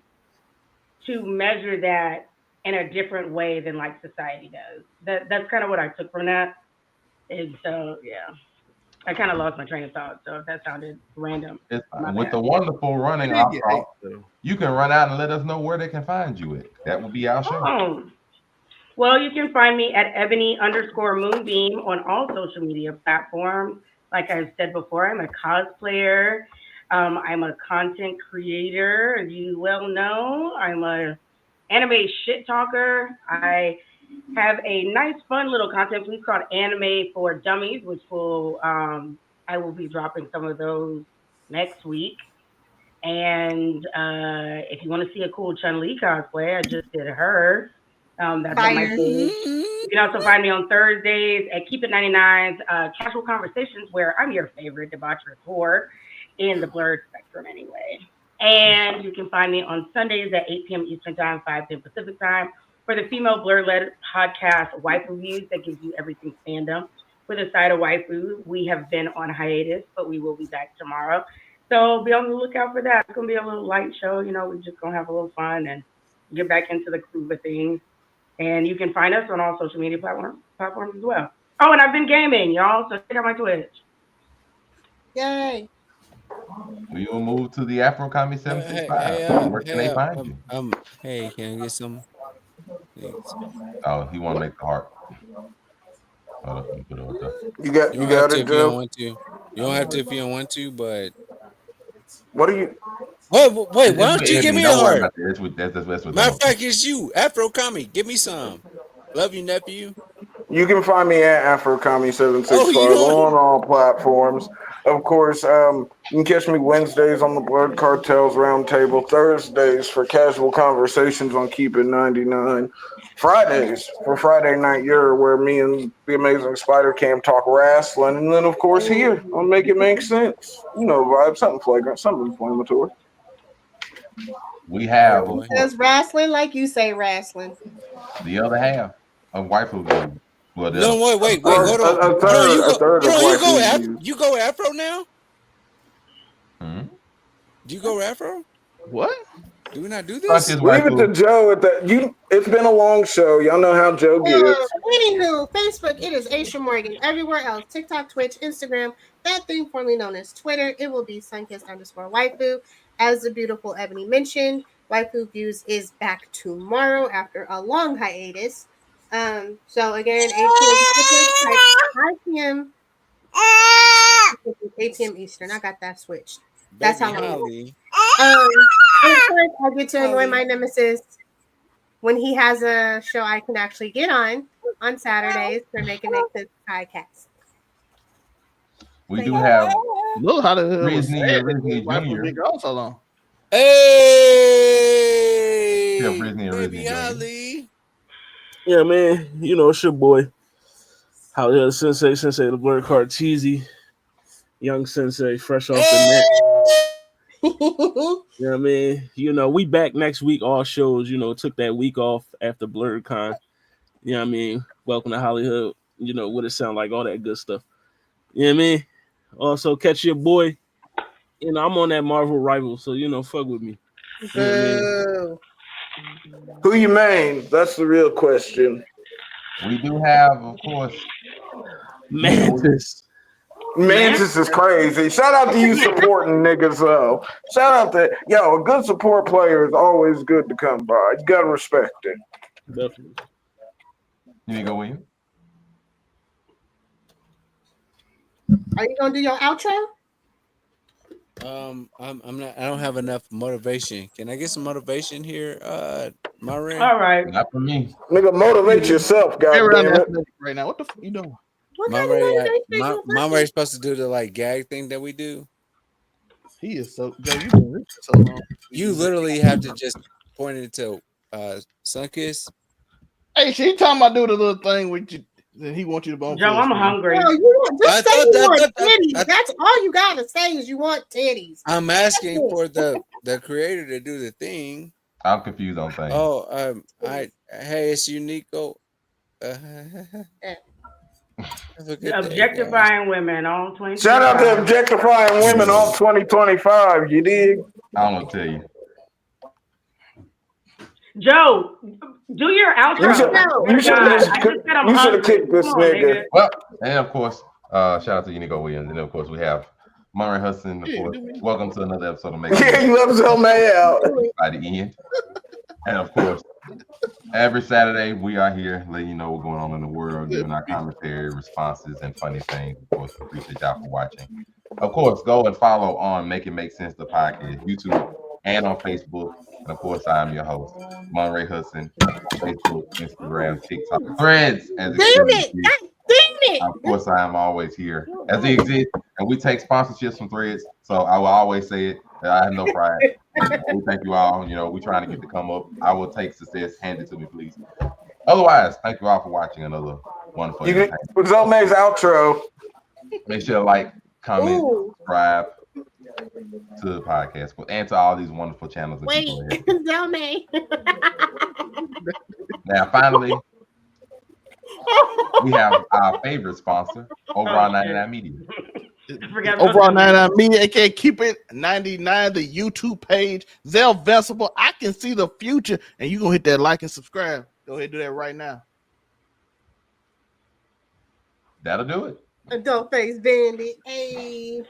to measure that in a different way than like society does. That's kind of what I took from that. And so, yeah. I kind of lost my train of thought, so if that sounded random, It's my with bad. the wonderful running You off, did get eight, though. you can run out and let us know where they can find you at. That would be our show. Oh, well, you can find me at Ebony_Moonbeam on all social media platforms. Like I've said before, I'm a cosplayer. I'm a content creator, as you well know. I'm a anime shit talker. I have a nice, fun little content piece called Anime for Dummies, which will I will be dropping some of those next week. And if you want to see a cool Chun Li cosplay, I just did her. That's on my Fire. page. You can also find me on Thursdays at Keep It 99's Casual Conversations, where I'm your favorite debaucherous whore in the blurred spectrum, anyway. And you can find me on Sundays at 8 p.m. Eastern Time, 5 p.m. Pacific Time for the female blur-led podcast Waifu Reviews that gives you everything fandom. With a side of waifu, we have been on hiatus, but we will be back tomorrow. So be on the lookout for that. It's gonna be a little light show. You know, we're just gonna have a little fun and get back into the groove of things. And you can find us on all social media platforms as well. Oh, and I've been gaming, y'all. So check out my Twitch. Yay! We will move to the Afro Comedy 765. Where can they find you? Hey, can I get some? Thanks. Oh, he want to make the heart. Hold up, let me put it up there. You got You don't have to it, if you don't Joe. want to. You don't have to if you don't want to, but What are you? wait, why don't you give me a Don't worry heart? about that. That's what Matter of fact, it's you, Afro Comic. Give me some. Love you, nephew. You can find me at Oh, AfroCommy765 you don't. on all platforms. Of course, you can catch me Wednesdays on the Blood Cartels Roundtable, Thursdays for casual conversations on Keep It 99, Fridays for Friday Night Year, where me and the amazing Spider Cam talk wrestling, and then, of course, here on Make It Make Sense. You know, vibe, something flagrant, something inflammatory. We have, of course, Does wrestling like you say wrestling? the other half of Waifu View. Well, No, wait, Or hold on. a third of You go Afro now? Hmm? Do you go Afro? What? Do we not do this? Leave it to Joe at that. It's been a long show. Y'all know how Joe gets. Anywho, Facebook, it is Aisha Morgan. Everywhere else, TikTok, Twitch, Instagram, that thing formerly known as Twitter, it will be Sunkist_Waifu. As the beautiful Ebony mentioned, Waifu Views is back tomorrow after a long hiatus. So again, 8 p.m. 8 p.m. Eastern. I got that switched. That's Baby how long. Holly. And of course, I get to annoy my nemesis when he has a show I can actually get on Saturdays for Make It Make Sense podcast. We do have Look how the hell was Disney sad that Originally Waifu Junior. been gone so long. Hey, Yeah, Disney baby Originally Holly. Yeah, man. You know, it's your boy. How Sensei the Blur Card Cheesy. Young Sensei, fresh off the net. You know what I mean? You know, we back next week, all shows, you know, took that week off after BlurredCon. You know what I mean? Welcome to Hollywood, you know, what it sound like, all that good stuff. You know what I mean? Also, catch your boy. You know, I'm on that Marvel rival, so, you know, fuck with me. You know what I mean? Who you main? That's the real question. We do have, of course, Mantis. Mantis is crazy. Shout out to you supporting niggas though. Shout out to a good support player is always good to come by. You gotta respect it. Definitely. You need to go in. Are you gonna do your outro? I'm not. I don't have enough motivation. Can I get some motivation here, Maureen? All right. Not for me. Nigga, motivate yourself, goddammit. Right now, what the fuck you doing? Maureen's supposed to do the like gag thing that we do. He is so. Joe, you been rich for so long. You literally have to just point it to Sunkist. Hey, she talking about do the little thing with you. That he wants you to bone. Joe, I'm hungry. No, you want, just say you want titties. That's all you gotta say is you want titties. I'm asking for the creator to do the thing. I'm confused on things. Oh, hey, it's Unico. Objectifying women all 20. Shout out to objectifying women all 2025. You dig? I don't tell you. Joe, do your outro. You should have kicked this nigga. Well, and of course, Shout out to Unico Williams, and of course we have Monroe Hudson. Of course, welcome to another episode of Make. Yeah, you love so mad by the end, and of course, every Saturday we are here letting you know what's going on in the world, giving our commentary, responses, and funny things. Of course, we appreciate y'all for watching. Of course, go and follow on Make It Make Sense the podcast, YouTube and on Facebook. And of course, I'm your host, Monray Hudson, Facebook, Instagram, TikTok, Threads, as Damn it! God damn it! Of course, I am always here as they exist, and we take sponsorships from Threads. So I will always say it. That I have no pride. We thank you all. You know, we're trying to get to come up. I will take success. Hand it to me, please. Otherwise, thank you all for watching another wonderful. What's Zolme's outro? Make sure to like, comment, subscribe to the podcast, and to all these wonderful channels. And wait, Zolme. Now, finally, we have our favorite sponsor, Overall 99 Media. Overall 99 Media, aka Keep It 99, the YouTube page, Zell Vesible. I can see the future, and you gonna hit that like and subscribe. Go ahead and do that right now. That'll do it. Adult face bandit. Hey.